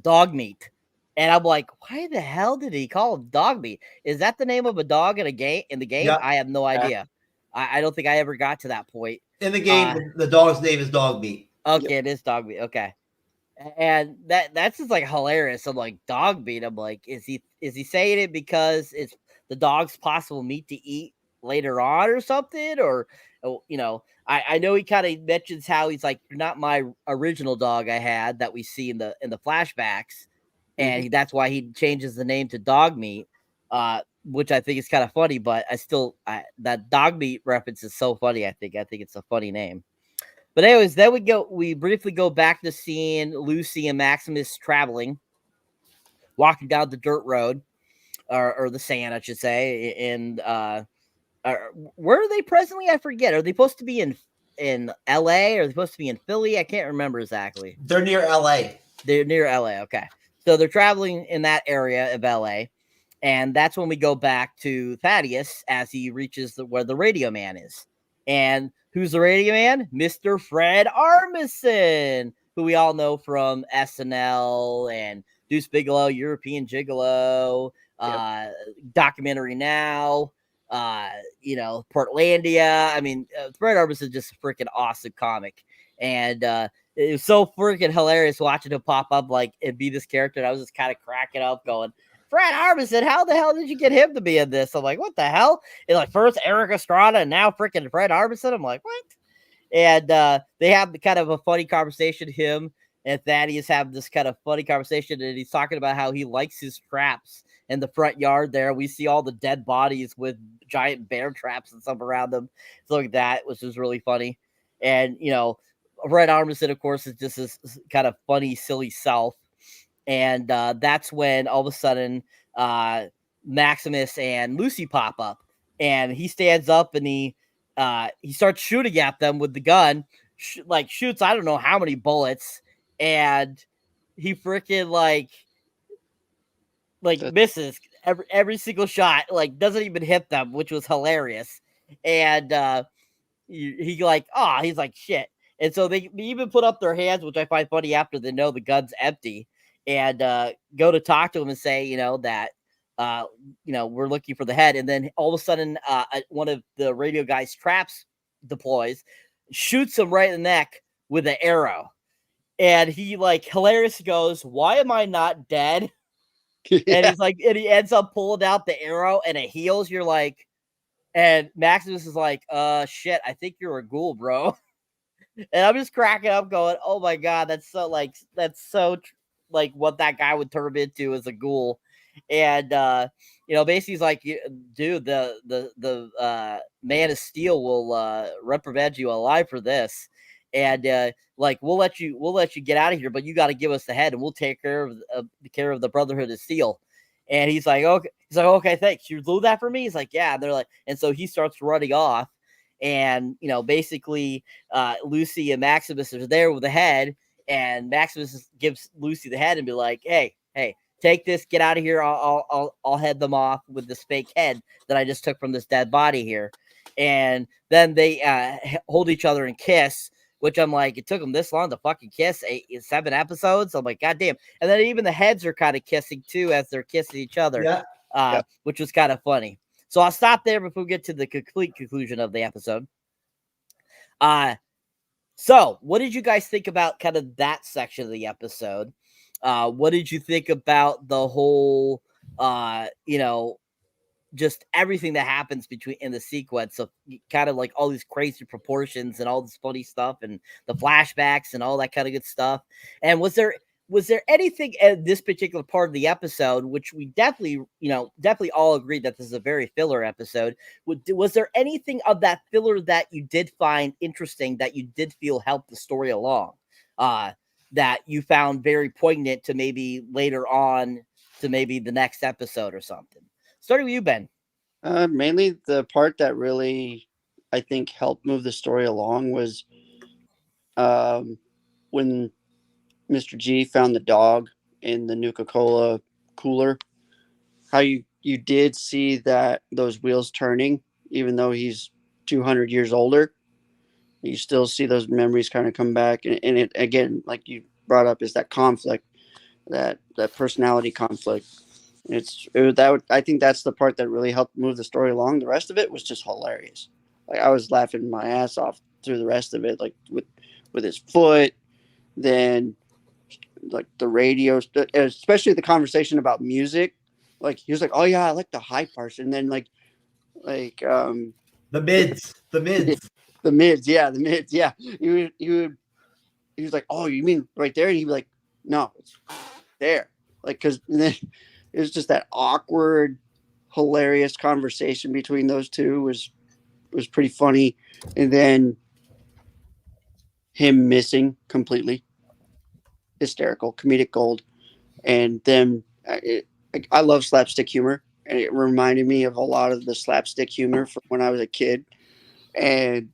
Dog Meat. And I'm like, why the hell did he call him Dog Meat? Is that the name of a dog in the game? Yeah. I have no idea. I don't think I ever got to that point. In the game, the dog's name is Dog Meat. Okay, It is Dog Meat. Okay. And that's just like hilarious. I'm like, Dog Meat. I'm like, is he saying it because it's the dog's possible meat to eat later on or something? Or I know he kind of mentions how he's like, "You're not my original dog I had that we see in the flashbacks," and that's why he changes the name to Dog Meat, which I think is kind of funny. But that Dog Meat reference is so funny. I think it's a funny name. But anyways, then we briefly go back to seeing Lucy and Maximus traveling, walking down the dirt road, or the sand, I should say, and where are they presently? I forget. Are they supposed to be in LA? Or are they supposed to be in Philly? I can't remember exactly. They're near LA. They're near LA. Okay. So they're traveling in that area of LA. And that's when we go back to Thaddeus as he reaches where the radio man is. And who's the radio man? Mr. Fred Armisen, who we all know from SNL and Deuce Bigelow, European Gigolo, Documentary Now, Portlandia. I mean, Fred Armisen is just a freaking awesome comic. And it was so freaking hilarious watching him pop up and be this character. And I was just kind of cracking up going, Fred Armisen, how the hell did you get him to be in this? I'm like, what the hell? And first Eric Estrada and now freaking Fred Armisen. I'm like, what? And they have kind of a funny conversation, him and Thaddeus have this kind of funny conversation, and he's talking about how he likes his traps in the front yard there. We see all the dead bodies with giant bear traps and stuff around them. So like that, which was really funny. And, Fred Armisen, of course, is just his kind of funny, silly self. And that's when all of a sudden Maximus and Lucy pop up, and he stands up and he starts shooting at them with the gun, shoots I don't know how many bullets, and he freaking misses every single shot, doesn't even hit them, which was hilarious. And he's like shit. And so they even put up their hands, which I find funny, after they know the gun's empty. And go to talk to him and say, that, we're looking for the head. And then all of a sudden, one of the radio guy's traps deploys, shoots him right in the neck with an arrow. And he hilarious goes, why am I not dead? Yeah. And he's and he ends up pulling out the arrow and it heals. You're like, and Maximus is like, shit, I think you're a ghoul, bro. And I'm just cracking up going, oh my God, that's so what that guy would turn into as a ghoul. And basically he's like, dude, the Man of Steel will reprimand you alive for this. And we'll let you get out of here, but you got to give us the head and we'll take care of the Brotherhood of Steel. And he's like, okay, thanks. You do that for me? He's like, yeah. And they're like, and so he starts running off. And basically Lucy and Maximus are there with the head. And Maximus gives Lucy the head and be like, hey, take this, get out of here. I'll head them off with this fake head that I just took from this dead body here. And then they hold each other and kiss, which I'm like, it took them this long to fucking kiss, 7 episodes. I'm like, God damn. And then even the heads are kind of kissing too as they're kissing each other, which was kind of funny. So I'll stop there before we get to the complete conclusion of the episode. So what did you guys think about kind of that section of the episode? What did you think about the whole, just everything that happens in the sequence of kind of all these crazy proportions and all this funny stuff and the flashbacks and all that kind of good stuff? And was there anything in this particular part of the episode, which we definitely all agreed that this is a very filler episode? Was there anything of that filler that you did find interesting, that you did feel helped the story along, that you found very poignant to maybe later on to maybe the next episode or something? Starting with you, Ben. Mainly the part that really, I think, helped move the story along was when Mr. G found the dog in the Nuka-Cola cooler. How you did see that those wheels turning, even though he's 200 years older. You still see those memories kind of come back. And it, again, like you brought up, is that conflict, that personality conflict. I think that's the part that really helped move the story along. The rest of it was just hilarious. I was laughing my ass off through the rest of it, with his foot, then the radio, especially the conversation about music. He was like, oh yeah, I like the high parts. And then the mids. The mids, yeah. He was like, "Oh, you mean right there?" And he'd be like, "No, it's there." Like, because then it was just that awkward, hilarious conversation between those two was pretty funny, and then him missing completely, hysterical, comedic gold, and then I love slapstick humor, and it reminded me of a lot of the slapstick humor from when I was a kid, and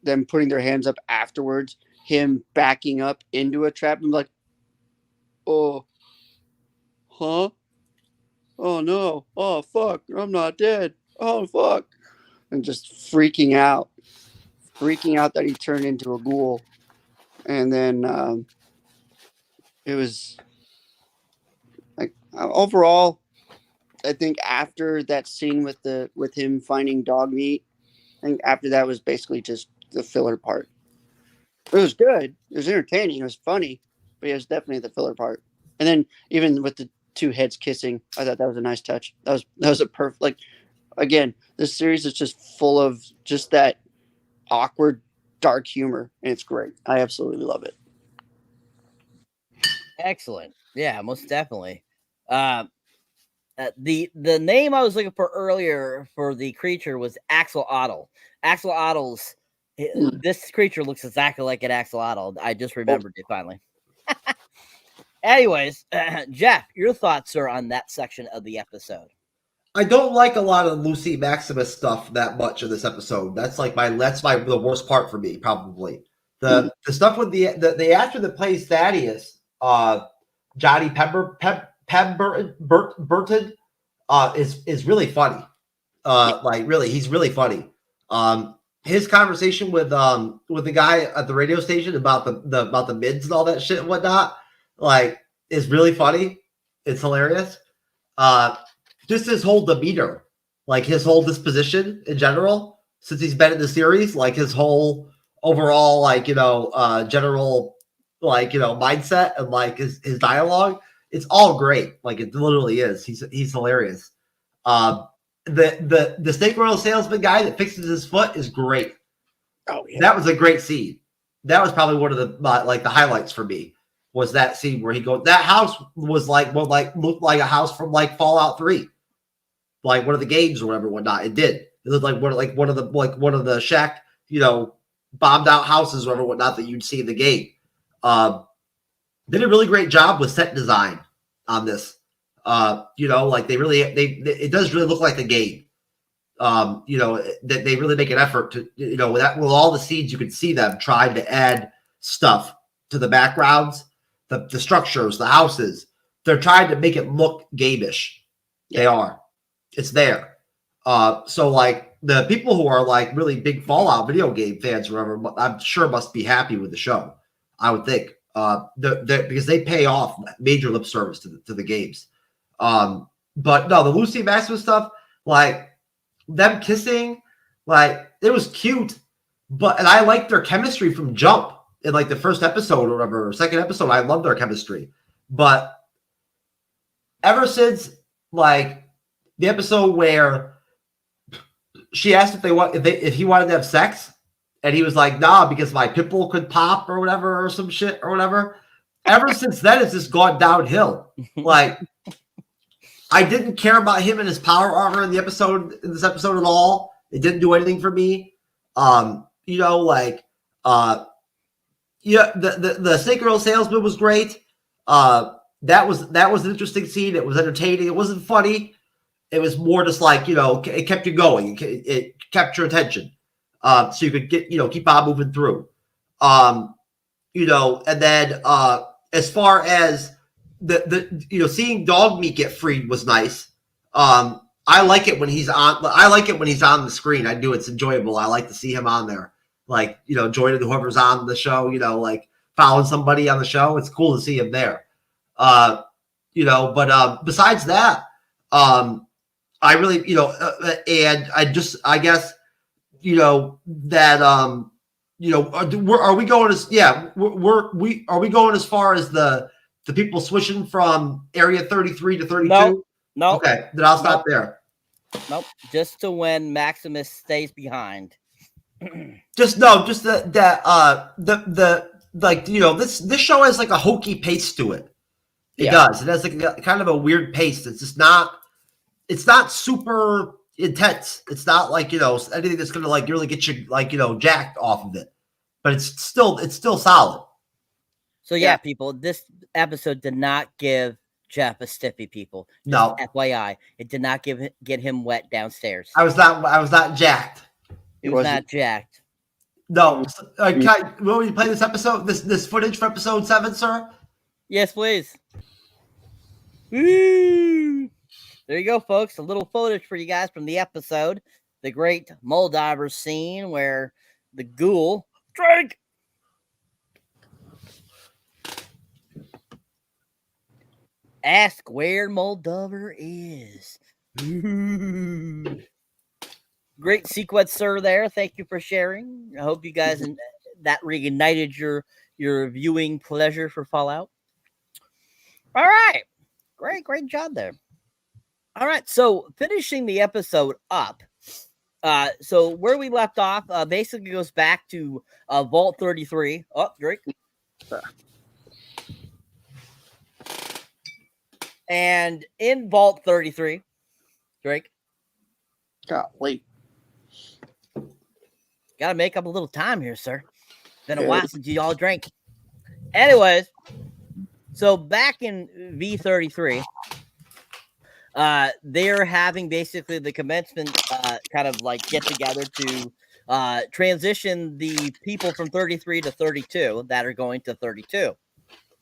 them putting their hands up afterwards, him backing up into a trap and like, oh, huh? Oh no, oh fuck, I'm not dead. Oh fuck. And just freaking out that he turned into a ghoul. And then it was like overall, I think after that scene with him finding dog meat, I think after that was basically just the filler part. It was good. It was entertaining. It was funny, but it was definitely the filler part. And then even with the two heads kissing, I thought that was a nice touch. That was a perfect, like, again, this series is just full of just that awkward, dark humor, and it's great. I absolutely love it. Excellent. Yeah, most definitely. The name I was looking for earlier for the creature was axolotl. Axolotl's this creature looks exactly like an axolotl. I just remembered it finally. Anyways, Jeff, your thoughts, sir, on that section of the episode? I don't like a lot of Lucy Maximus stuff that much in this episode. That's the worst part for me, probably. The stuff with the actor that plays Thaddeus, Johnny Pemberton, is really funny. Like really, he's really funny. His conversation with the guy at the radio station about the mids and all that shit and whatnot, like, is really funny. It's hilarious. Just his whole demeanor, like his whole disposition in general, since he's been in the series, like his whole overall, like, general, like, mindset and like his dialogue, it's all great. Like, it literally is. He's hilarious. The snake oil salesman guy that fixes his foot is great. Oh yeah, that was a great scene. That was probably one of the the highlights for me, was that scene where he goes. That house was looked like a house from like Fallout 3, like one of the games or whatever, whatnot. It did. It looked like one of the shack, bombed out houses or whatever, whatnot, that you'd see in the game. Did a really great job with set design on this. Like it does really look like a game. That they really make an effort to, that with all the scenes, you can see them trying to add stuff to the backgrounds, the structures, the houses. They're trying to make it look game-ish. They are. It's there. So like the people who are like really big Fallout video game fans or whatever, I'm sure must be happy with the show. I would think. Because they pay off major lip service to the games. But no, the Lucy Maximus stuff, like them kissing, like it was cute, and I liked their chemistry from jump in like the first episode or whatever, or second episode. I loved their chemistry, but ever since like the episode where she asked if he wanted to have sex, and he was like, nah, because my pimple could pop or whatever, or some shit or whatever. Ever since then, it's just gone downhill. Like, I didn't care about him and his power armor in this episode at all. It didn't do anything for me. The snake oil salesman was great. That was an interesting scene. It was entertaining. It wasn't funny. It was more just like, it kept you going. It kept your attention. So you could keep on moving through. And then as far as the seeing dog meat get freed was nice. I like it when he's on. I like it when he's on the screen. I do. It's enjoyable. I like to see him on there, like joining whoever's on the show. Like following somebody on the show. It's cool to see him there. But besides that, I really and I guess that are we going as are we going as far as the people switching from area 33 to 32? No. Okay, then I'll stop there. Nope. Just to when Maximus stays behind. Just the like, you know, this show has like a hokey pace to it. It does. It has like a kind of a weird pace. It's not super intense. It's not like, you know, anything that's gonna like really get you like, you know, jacked off of it. But it's still solid. So yeah, people, this episode did not give Jeff a stiffy, people. No. FYI, it did not get him wet downstairs. I was not jacked. He was not jacked. No. Will we play this episode? This footage for episode 7, sir? Yes, please. Woo! There you go, folks. A little footage for you guys from the episode. The great Moldover scene where the ghoul drink. Ask where Moldover is. Great sequence, sir, there. Thank you for sharing. I hope you guys that reignited your viewing pleasure for Fallout. All right. Great job there. All right, so finishing the episode up. So where we left off basically goes back to Vault 33. Oh, Drake. And in Vault 33, Drake. Golly. Gotta make up a little time here, sir. Been a while since you all drank. Anyways, so back in V33, they're having basically the commencement kind of like get together to transition the people from 33 to 32 that are going to 32.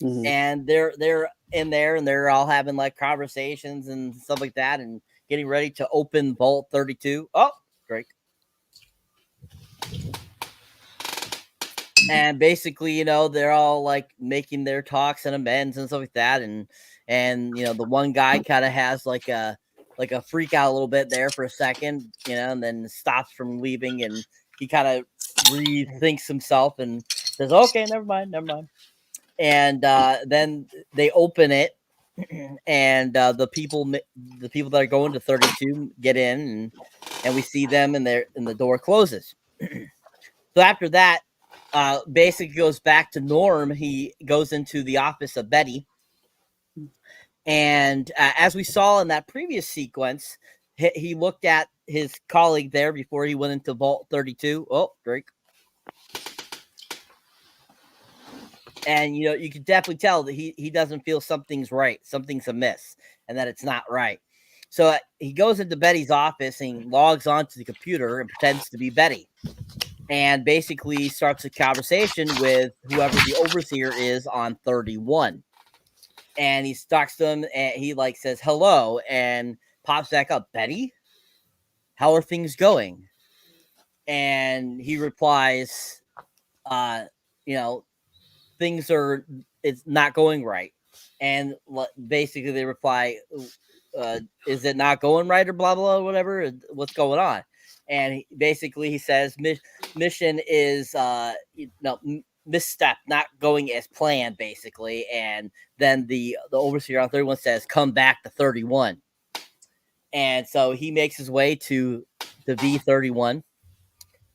Mm-hmm. And they're in there and they're all having like conversations and stuff like that and getting ready to open Vault 32. Oh, Drake. And basically, you know, they're all like making their talks and amends and stuff like that. And you know, the one guy kind of has like a freak out a little bit there for a second, you know, and then stops from leaving and he kind of rethinks himself and says, okay, never mind. And then they open it and the people that are going to 32 get in and we see them and the door closes. So after that, basically goes back to Norm. He goes into the office of Betty. And as we saw in that previous sequence, he looked at his colleague there before he went into Vault 32. Oh, Drake. And, you know, you can definitely tell that he doesn't feel something's right. Something's amiss and that it's not right. So he goes into Betty's office and logs onto the computer and pretends to be Betty. And basically starts a conversation with whoever the overseer is on 31. And he talks to him and he like says hello and pops back up. Betty, how are things going? And he replies, you know, it's not going right. And basically they reply, is it not going right or blah, blah, whatever? What's going on? And he says mission is misstep, not going as planned, basically. And then the overseer on 31 says, come back to 31. And so he makes his way to the V31.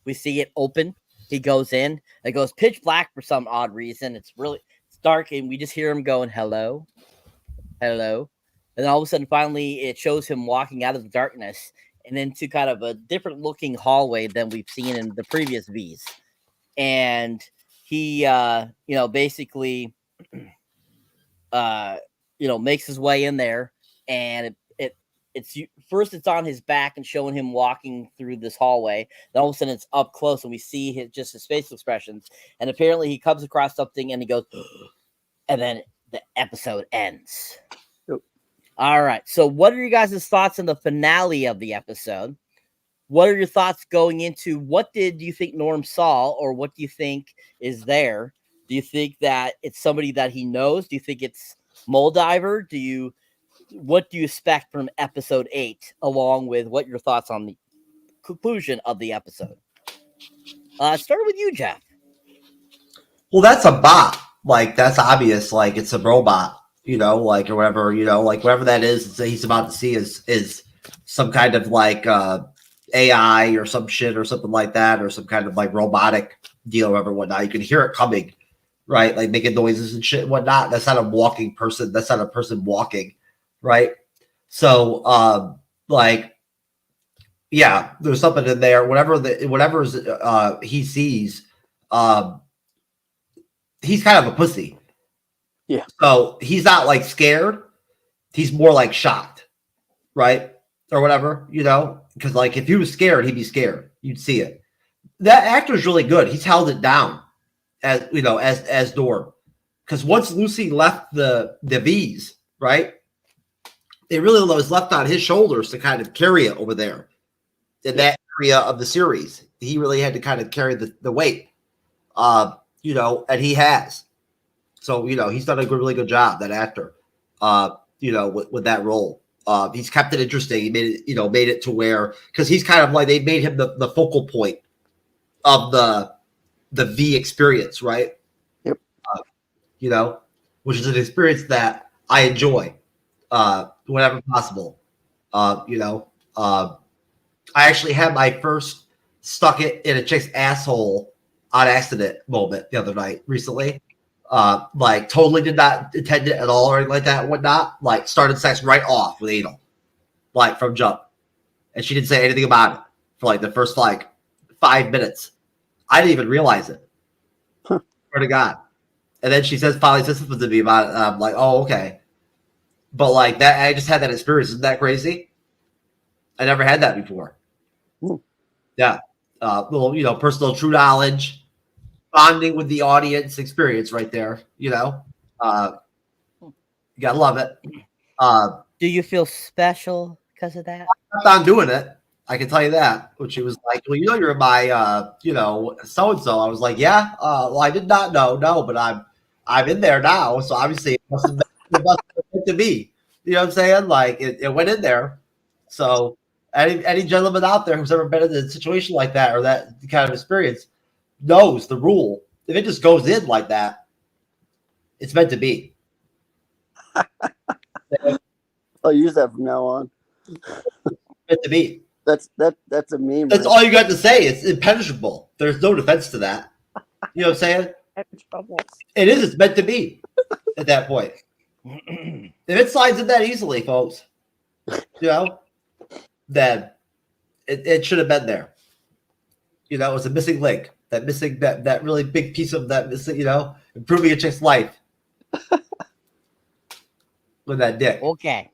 We see it open. He goes in. It goes pitch black for some odd reason. It's dark, and we just hear him going, hello. And then all of a sudden, finally, it shows him walking out of the darkness and into kind of a different looking hallway than we've seen in the previous Vs. And he, basically, makes his way in there, and it's on his back and showing him walking through this hallway. Then all of a sudden it's up close and we see his facial expressions. And apparently he comes across something and he goes, and then the episode ends. All right. So what are you guys' thoughts on the finale of the episode? What are your thoughts going into what did you think Norm saw, or what do you think is there? Do you think that it's somebody that he knows? Do you think it's Moldiver? What do you expect from episode 8, along with what your thoughts on the conclusion of the episode? Start with you, Jeff. Well, that's a bot. Like, that's obvious. Like, it's a robot, or whatever, like whatever that is he's about to see is some kind of like AI or some shit or something like that, or some kind of like robotic deal or whatnot. You can hear it coming, right? Like making noises and shit and whatnot. That's not a walking person. That's not a person walking, right? So, like, yeah, there's something in there. Whatever he sees, he's kind of a pussy. Yeah. So he's not like scared. He's more like shocked, right? Or whatever, you know? Because like if he was scared, he'd be scared. You'd see it. That actor's really good. He's held it down as you know, as Norm. Because once Lucy left the V's, right? It really was left on his shoulders to kind of carry it over there in that area of the series. He really had to kind of carry the weight. You know, and he has. So, you know, he's done a really good job, that actor, you know, with that role. He's kept it interesting. He made it to where, because he's kind of like, they made him the focal point of the V experience, right? Yep. You know, which is an experience that I enjoy whenever possible. You know, I actually had my first stuck it in a chick's asshole on accident moment the other night recently. Like totally did not intend it at all or anything like that and whatnot. Like started sex right off with anal, like from jump. And she didn't say anything about it for like the first like 5 minutes. I didn't even realize it. Swear to God. And then she finally says something to me about it. And I'm like, oh, okay. But like that, I just had that experience. Isn't that crazy? I never had that before. Yeah. Little, you know, personal true knowledge, bonding with the audience experience right there. You know, you gotta love it. Do you feel special because of that? I kept on doing it. I can tell you that. Which she was like, well, you know, you're in my, you know, so and so. I was like, yeah. Well, I did not know, no, but I'm in there now. So obviously, it must have been to me. You know what I'm saying? Like it went in there. So any gentleman out there who's ever been in a situation like that or that kind of experience knows the rule. If it just goes in like that, it's meant to be. I'll use that from now on. Meant to be. That's a meme. That's all you got to say. It's impenetrable. There's no defense to that. You know what I'm saying? It is. It's meant to be at that point. If it slides in that easily, folks, you know, then it should have been there. You know, it was a missing link. That missing that really big piece of that missing, you know, improving a chick's life with that dick. Okay.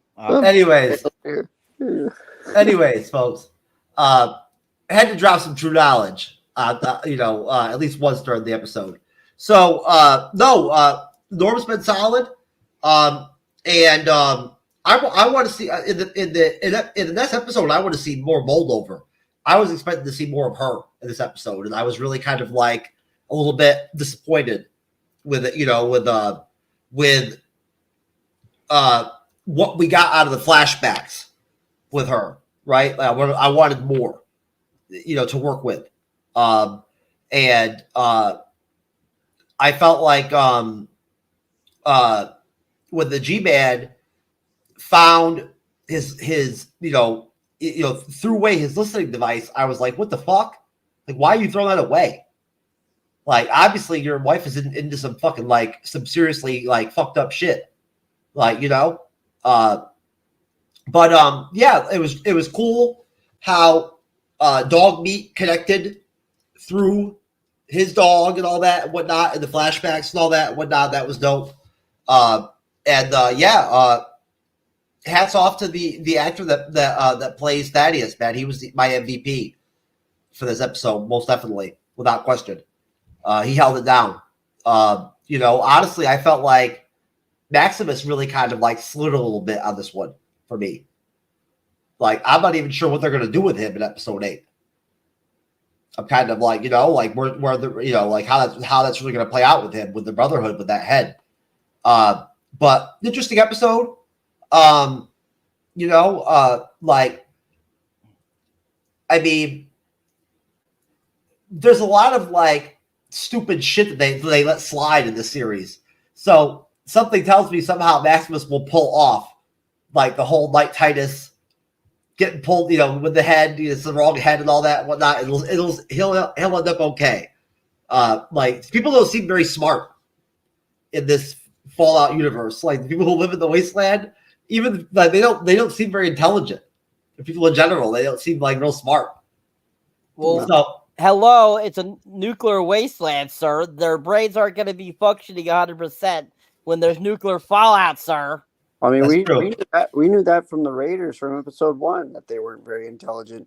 Anyways, folks, I had to drop some true knowledge. You know, at least once during the episode. So Norm's been solid. I want to see in the next episode. I want to see more Moldover. I was expecting to see more of her in this episode, and I was really kind of like a little bit disappointed with it. You know, with what we got out of the flashbacks with her. Right? I wanted more, you know, to work with, and I felt like when the G-Man found his you know threw away his listening device, I was like, what the fuck? Like, why are you throwing that away? Like, obviously your wife is into some fucking like some seriously like fucked up shit. Like, you know, yeah, it was cool how Dog Meat connected through his dog and all that and whatnot, and the flashbacks and all that and whatnot. That was dope. Hats off to the actor that plays Thaddeus, man. He was my MVP for this episode, most definitely, without question. He held it down. You know, honestly, I felt like Maximus really kind of like slid a little bit on this one for me. Like, I'm not even sure what they're going to do with him in episode 8. I'm kind of like, you know, like where the, you know, like how that's really going to play out with him, with the Brotherhood, with that head. But interesting episode. You know, like, I mean, there's a lot of like stupid shit that they let slide in this series. So something tells me somehow Maximus will pull off like the whole Knight Titus getting pulled, with the head, it's the wrong head and all that and whatnot. He'll end up okay. Like people don't seem very smart in this Fallout universe. Like the people who live in the wasteland, even like they don't seem very intelligent. The people in general, they don't seem like real smart. Well, so, hello, it's a nuclear wasteland, sir. Their brains aren't going to be functioning 100% when there's nuclear fallout, sir. I mean, we knew that from the Raiders from episode 1 that they weren't very intelligent.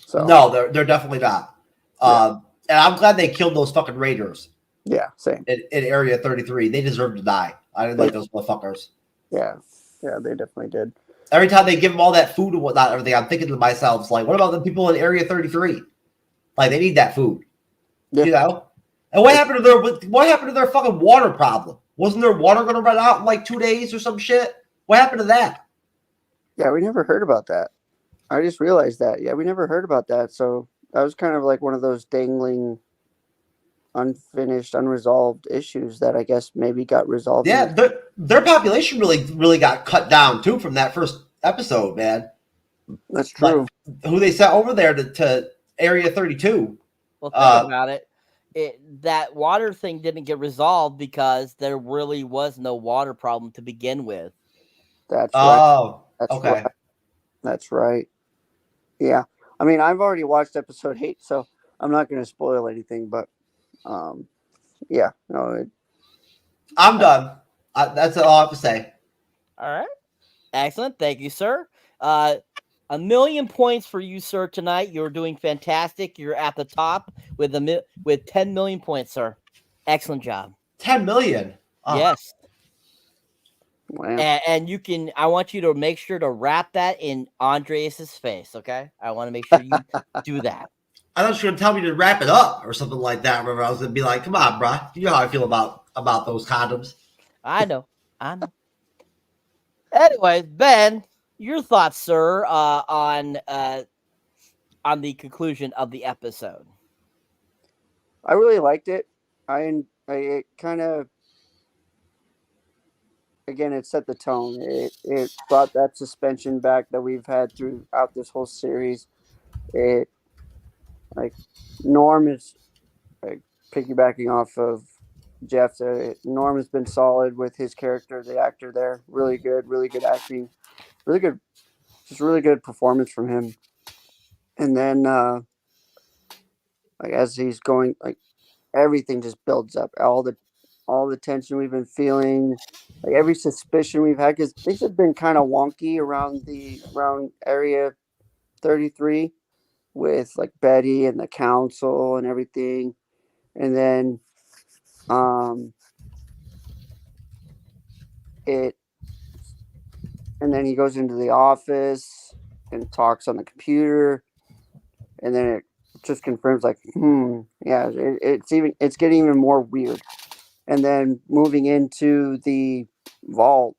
So no, they're definitely not. And I'm glad they killed those fucking Raiders. Yeah, same. In Area 33, they deserve to die. I didn't like those motherfuckers. Yeah, they definitely did. Every time they give them all that food and whatnot, everything, I'm thinking to myself, like, what about the people in Area 33? Like, they need that food, And what happened to their fucking water problem? Wasn't their water going to run out in like 2 days or some shit? What happened to that? Yeah, we never heard about that. I just realized that. Yeah, we never heard about that. So that was kind of like one of those dangling, unfinished, unresolved issues that I guess maybe got resolved. Yeah, their population really got cut down too from that first episode, man. That's true. Like, who they sent over there to Area 32. Well, think about it. That water thing didn't get resolved because there really was no water problem to begin with. That's right. That's okay. Right. That's right. Yeah. I mean, I've already watched episode 8, so I'm not going to spoil anything, but yeah. No, I'm done. That's all I have to say. All right. Excellent. Thank you, sir. 1,000,000 points for you, sir, tonight. You're doing fantastic. You're at the top with 10 million points, sir. Excellent job. 10 million? Yes. wow. And I want you to make sure to wrap that in Andreas's face, okay? I want to make sure you do that. I thought you were going to tell me to wrap it up or something like that. Remember, I was going to be like, come on, bro. You know how I feel about those condoms. I know. Anyways, Ben, your thoughts, sir, on the conclusion of the episode. I really liked it. It kind of, again, it set the tone. It brought that suspension back that we've had throughout this whole series. Norm is piggybacking off of Jeff. Norm has been solid with his character, the actor there. Really good acting. Really good, just really good performance from him. And then, as he's going, everything just builds up. All the tension we've been feeling, every suspicion we've had, because things have been kind of wonky around Area 33 with Betty and the council and everything. And then, and then he goes into the office and talks on the computer, and then it just confirms it's getting even more weird. And then moving into the vault,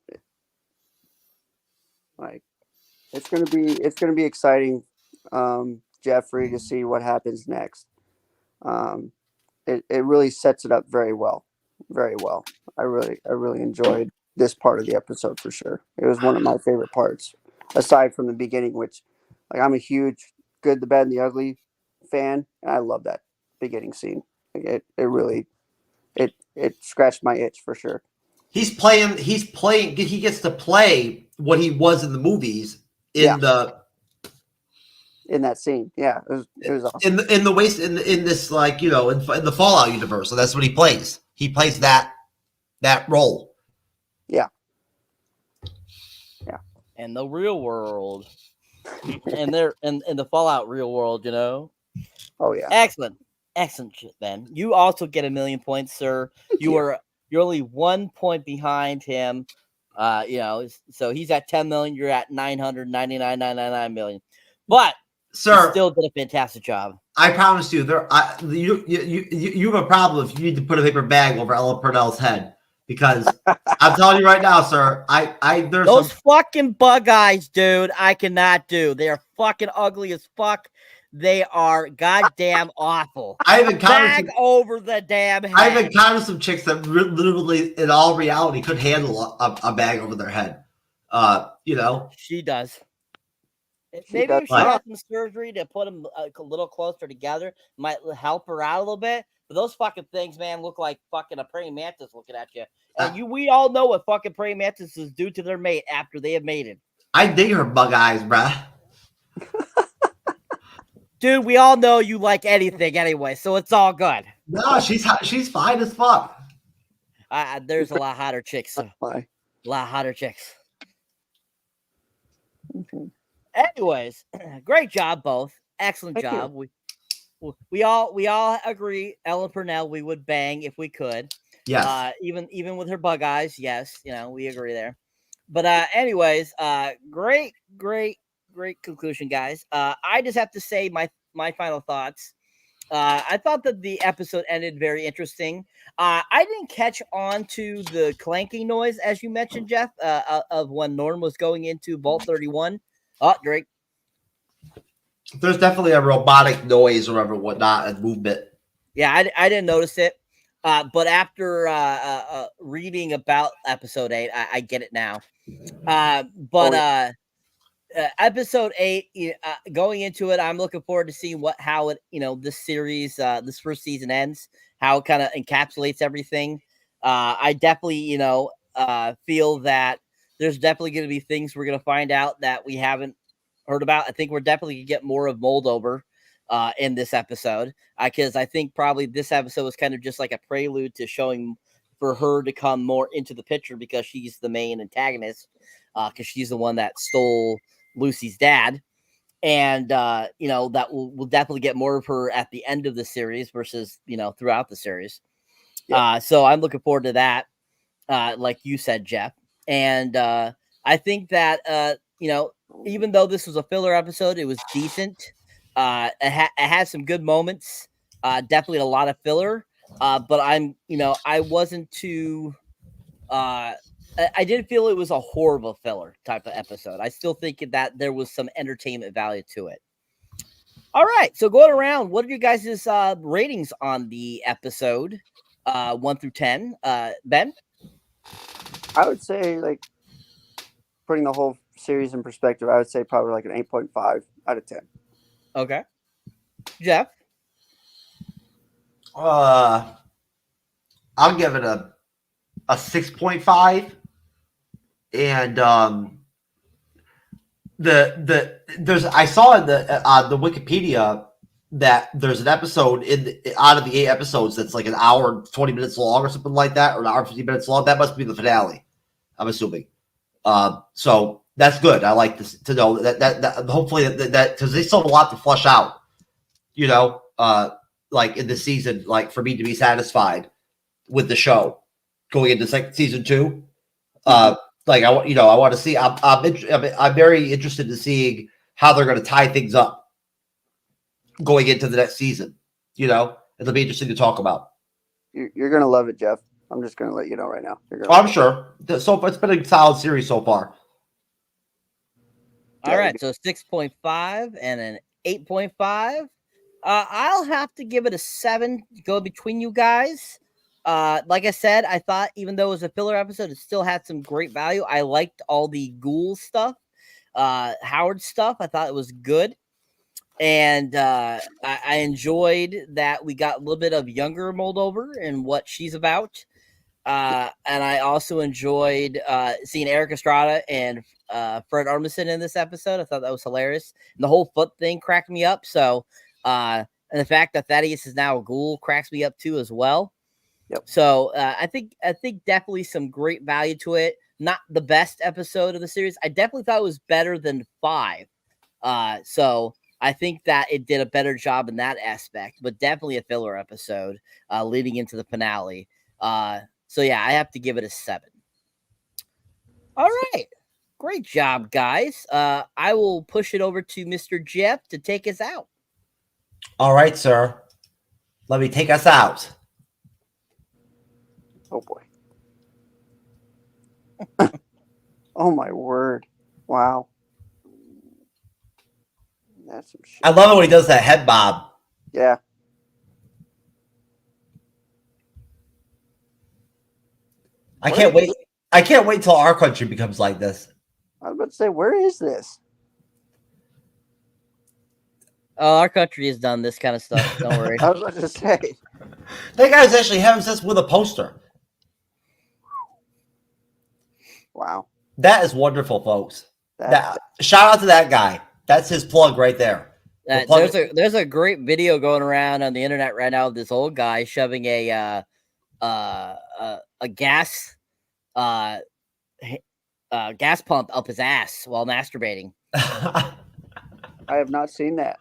it's gonna be exciting, Jeffrey, to see what happens next. It really sets it up very well. I really enjoyed this part of the episode for sure. It was one of my favorite parts, aside from the beginning, which I'm a huge Good, the Bad, and the Ugly fan, and I love that beginning scene. It really scratched my itch for sure. He gets to play what he was in the movies in that scene. Yeah, it was awesome. In the Fallout universe. So that's what he plays. He plays that role. Yeah. And the real world. And they're in the Fallout real world, Oh yeah. Excellent shit, Ben. You also get 1,000,000 points, sir. You're only 1 point behind him. So he's at 10 million, you're at 999.999 million. But sir, you still did a fantastic job. I promise you, you have a problem if you need to put a paper bag over Ella Purnell's head. Because I'm telling you right now, sir, there's those fucking bug eyes, dude, I cannot do. They are fucking ugly as fuck. They are goddamn awful. I've encountered over the damn head. I've encountered some chicks that literally, in all reality, could handle a bag over their head. She does. Maybe if she had some surgery to put them a little closer together, might help her out a little bit. But those fucking things, man, look like fucking a praying mantis looking at you. And we all know what fucking praying mantises do to their mate after they have mated. I dig her bug eyes, bruh. Dude, we all know you like anything anyway, so it's all good. No, she's fine as fuck. There's a lot hotter chicks. A lot hotter chicks. Anyways, great job, both. Excellent job. We all agree. Ellen Purnell, we would bang if we could. Yes. Even with her bug eyes, yes. We agree there. But anyways, great conclusion, guys. I just have to say my final thoughts. I thought that the episode ended very interesting. I didn't catch on to the clanking noise, as you mentioned, Jeff, of when Norm was going into Vault 31. Oh, Drake. There's definitely a robotic noise or whatnot and movement. Yeah, I didn't notice it. But after reading about episode 8, I get it now. Episode 8, going into it, I'm looking forward to seeing how it, this series, this first season ends, how it kind of encapsulates everything. I definitely, feel that there's definitely going to be things we're going to find out that we haven't heard about. I think we're definitely going to get more of Moldover in this episode, because I think probably this episode was kind of just like a prelude to showing for her to come more into the picture, because she's the main antagonist, because she's the one that stole Lucy's dad. And, that we'll definitely get more of her at the end of the series versus, throughout the series. Yeah. So I'm looking forward to that, like you said, Jeff. And I think that, even though this was a filler episode, it was decent. It had some good moments, definitely a lot of filler. But I wasn't too, I didn't feel it was a horrible filler type of episode. I still think that there was some entertainment value to it. All right. So going around, what are you guys' ratings on the episode 1 through 10? Ben? I would say, like, putting the whole series in perspective, I would say probably like an 8.5 out of 10. Okay. Jeff? I'll give it a 6.5. And I saw in the Wikipedia that there's an episode out of the 8 episodes that's like an hour and 20 minutes long or something like that, or an hour and 50 minutes long. That must be the finale, I'm assuming. So that's good. I like this to know that hopefully that because they still have a lot to flush out, like in the season, like for me to be satisfied with the show going into season 2. Like I want to see. I'm very interested in seeing how they're going to tie things up going into the next season. It'll be interesting to talk about. You're going to love it, Jeff. I'm just going to let you know right now. I'm sure. So far, it's been a solid series so far. All right, so 6.5 and an 8.5. I'll have to give it a 7. Go between you guys. Like I said, I thought even though it was a filler episode, it still had some great value. I liked all the Ghoul stuff, Howard stuff. I thought it was good. And I enjoyed that we got a little bit of younger Moldover and what she's about. And I also enjoyed seeing Eric Estrada and Fred Armisen in this episode. I thought that was hilarious. And the whole foot thing cracked me up. So, and the fact that Thaddeus is now a ghoul cracks me up too as well. Yep. So I think definitely some great value to it. Not the best episode of the series. I definitely thought it was better than 5. So I think that it did a better job in that aspect, but definitely a filler episode leading into the finale. So yeah, I have to give it a 7. All right. Great job, guys. I will push it over to Mr. Jeff to take us out. All right, sir. Let me take us out. Oh, boy. Oh, my word. Wow. That's some shit. I love it when he does that head bob. Yeah. I can't wait. I can't wait till our country becomes like this. I was about to say, where is this? Oh, our country has done this kind of stuff. Don't worry. I was about to say. That guy's actually having sex with a poster. Wow. That is wonderful, folks. Shout out to that guy. That's his plug right there. There's a great video going around on the internet right now of this old guy shoving a gas gas pump up his ass while masturbating. I have not seen that.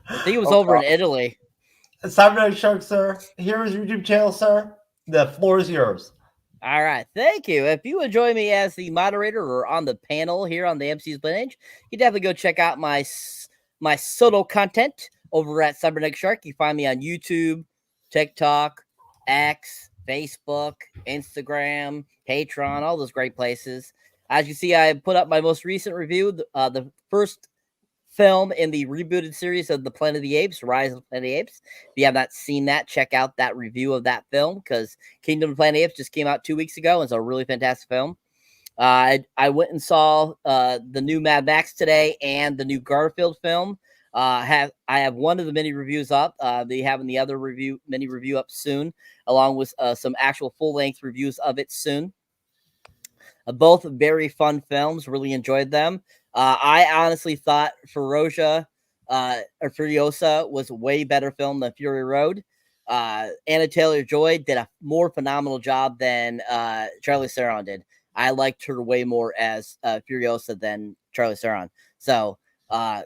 I think it was over in Italy. Cyberneticshark, sir. Here is your YouTube channel, sir. The floor is yours. All right, thank you. If you enjoy me as the moderator or on the panel here on the MC's Blend, you definitely go check out my solo content over at Cyberneticshark. You find me on YouTube, TikTok, X, Facebook, Instagram, Patreon, all those great places. As you see, I put up my most recent review, the first film in the rebooted series of the Planet of the Apes, Rise of the Planet of the Apes. If you have not seen that, check out that review of that film, because Kingdom of the Planet of the Apes just came out 2 weeks ago, and it's a really fantastic film. I went and saw the new Mad Max today and the new Garfield film. I have one of the mini reviews up. They have the other mini review up soon, along with some actual full-length reviews of it soon. Both very fun films. Really enjoyed them. I honestly thought Furiosa was a way better film than Fury Road. Anna Taylor-Joy did a more phenomenal job than Charlize Theron did. I liked her way more as Furiosa than Charlize Theron. So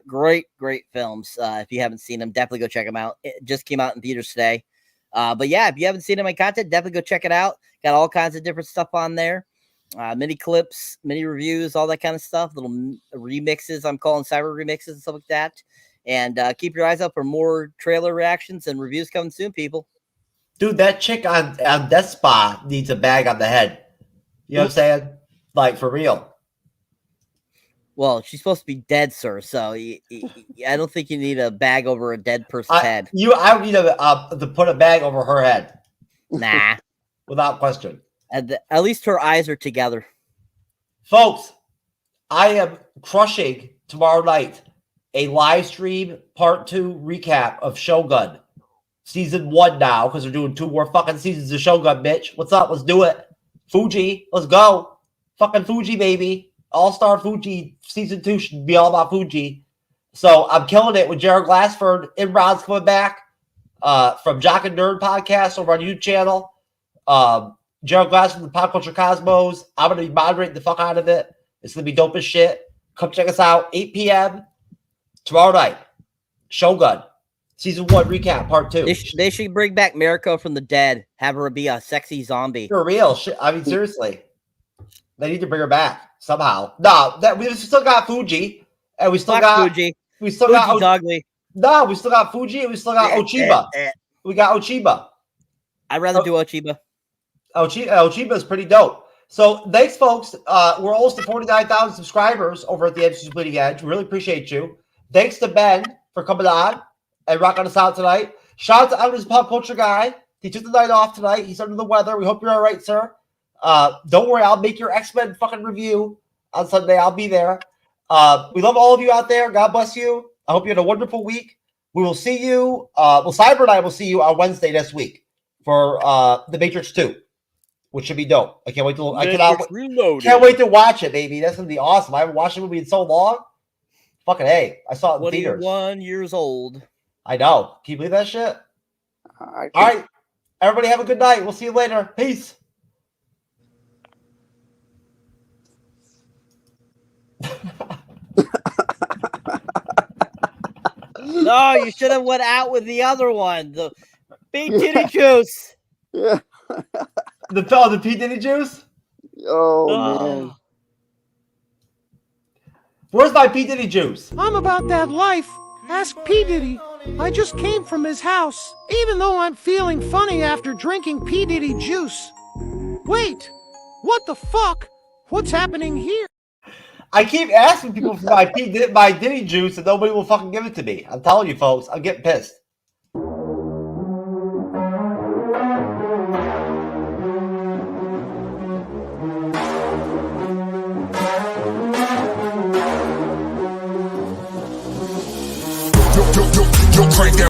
great films. If you haven't seen them, definitely go check them out. It just came out in theaters today. But yeah, if you haven't seen my content, definitely go check it out. Got all kinds of different stuff on there. Mini clips, mini reviews, all that kind of stuff. Little remixes, I'm calling cyber remixes and stuff like that. And keep your eyes out for more trailer reactions and reviews coming soon, people. Dude, that chick on Death Spa needs a bag on the head. You know what I'm saying? Like, for real. Well, she's supposed to be dead, sir. So I don't think you need a bag over a dead person's head. I would need to put a bag over her head. Nah. Without question. At least her eyes are together. Folks, I am crushing tomorrow night a live stream part 2 recap of Shogun. Season 1 now, because they're doing 2 more fucking seasons of Shogun, bitch. What's up? Let's do it. Fuji, let's go. Fucking Fuji, baby. All-Star Fuji. Season 2 should be all about Fuji. So I'm killing it with Jared Glassford. Imran's coming back from Jock and Nerd podcast over on YouTube channel. Gerald Glass from the Pop Culture Cosmos. I'm going to be moderating the fuck out of it. It's going to be dope as shit. Come check us out. 8 p.m. tomorrow night. Shogun. Season 1 recap, part 2. They should bring back Mariko from the dead. Have her be a sexy zombie. For real. Shit. I mean, seriously. They need to bring her back somehow. No, we still got Fuji. And we still got Fuji. We still got ugly. No, we still got Fuji and we still got Ochiba. We got Ochiba. I'd rather do Ochiba. Ochiba is pretty dope. So thanks, folks. We're almost to 49,000 subscribers over at the MCU'S Bleeding Edge. Really appreciate you. Thanks to Ben for coming on and rocking us out tonight. Shout out to Adam's Pop Culture Guy. He took the night off tonight. He's under the weather. We hope you're all right, sir. Don't worry. I'll make your X-Men fucking review on Sunday. I'll be there. We love all of you out there. God bless you. I hope you had a wonderful week. We will see you. Cyber and I will see you on Wednesday this week for The Matrix 2. Which should be dope. I can't wait to can't wait to watch it, baby. That's gonna be awesome. I haven't watched the movie in so long. Fucking hey, I saw it in theaters. 21 years old. I know. Can you believe that shit? All right, everybody have a good night. We'll see you later. Peace. No, you should have went out with the other one, the Big Titty Juice. Yeah. The P. Diddy juice? Oh, man. Where's my P. Diddy juice? I'm about that life. Ask P. Diddy. I just came from his house, even though I'm feeling funny after drinking P. Diddy juice. Wait, what the fuck? What's happening here? I keep asking people for my Diddy juice and nobody will fucking give it to me. I'm telling you, folks, I'm getting pissed. Yo, Nitro, crank that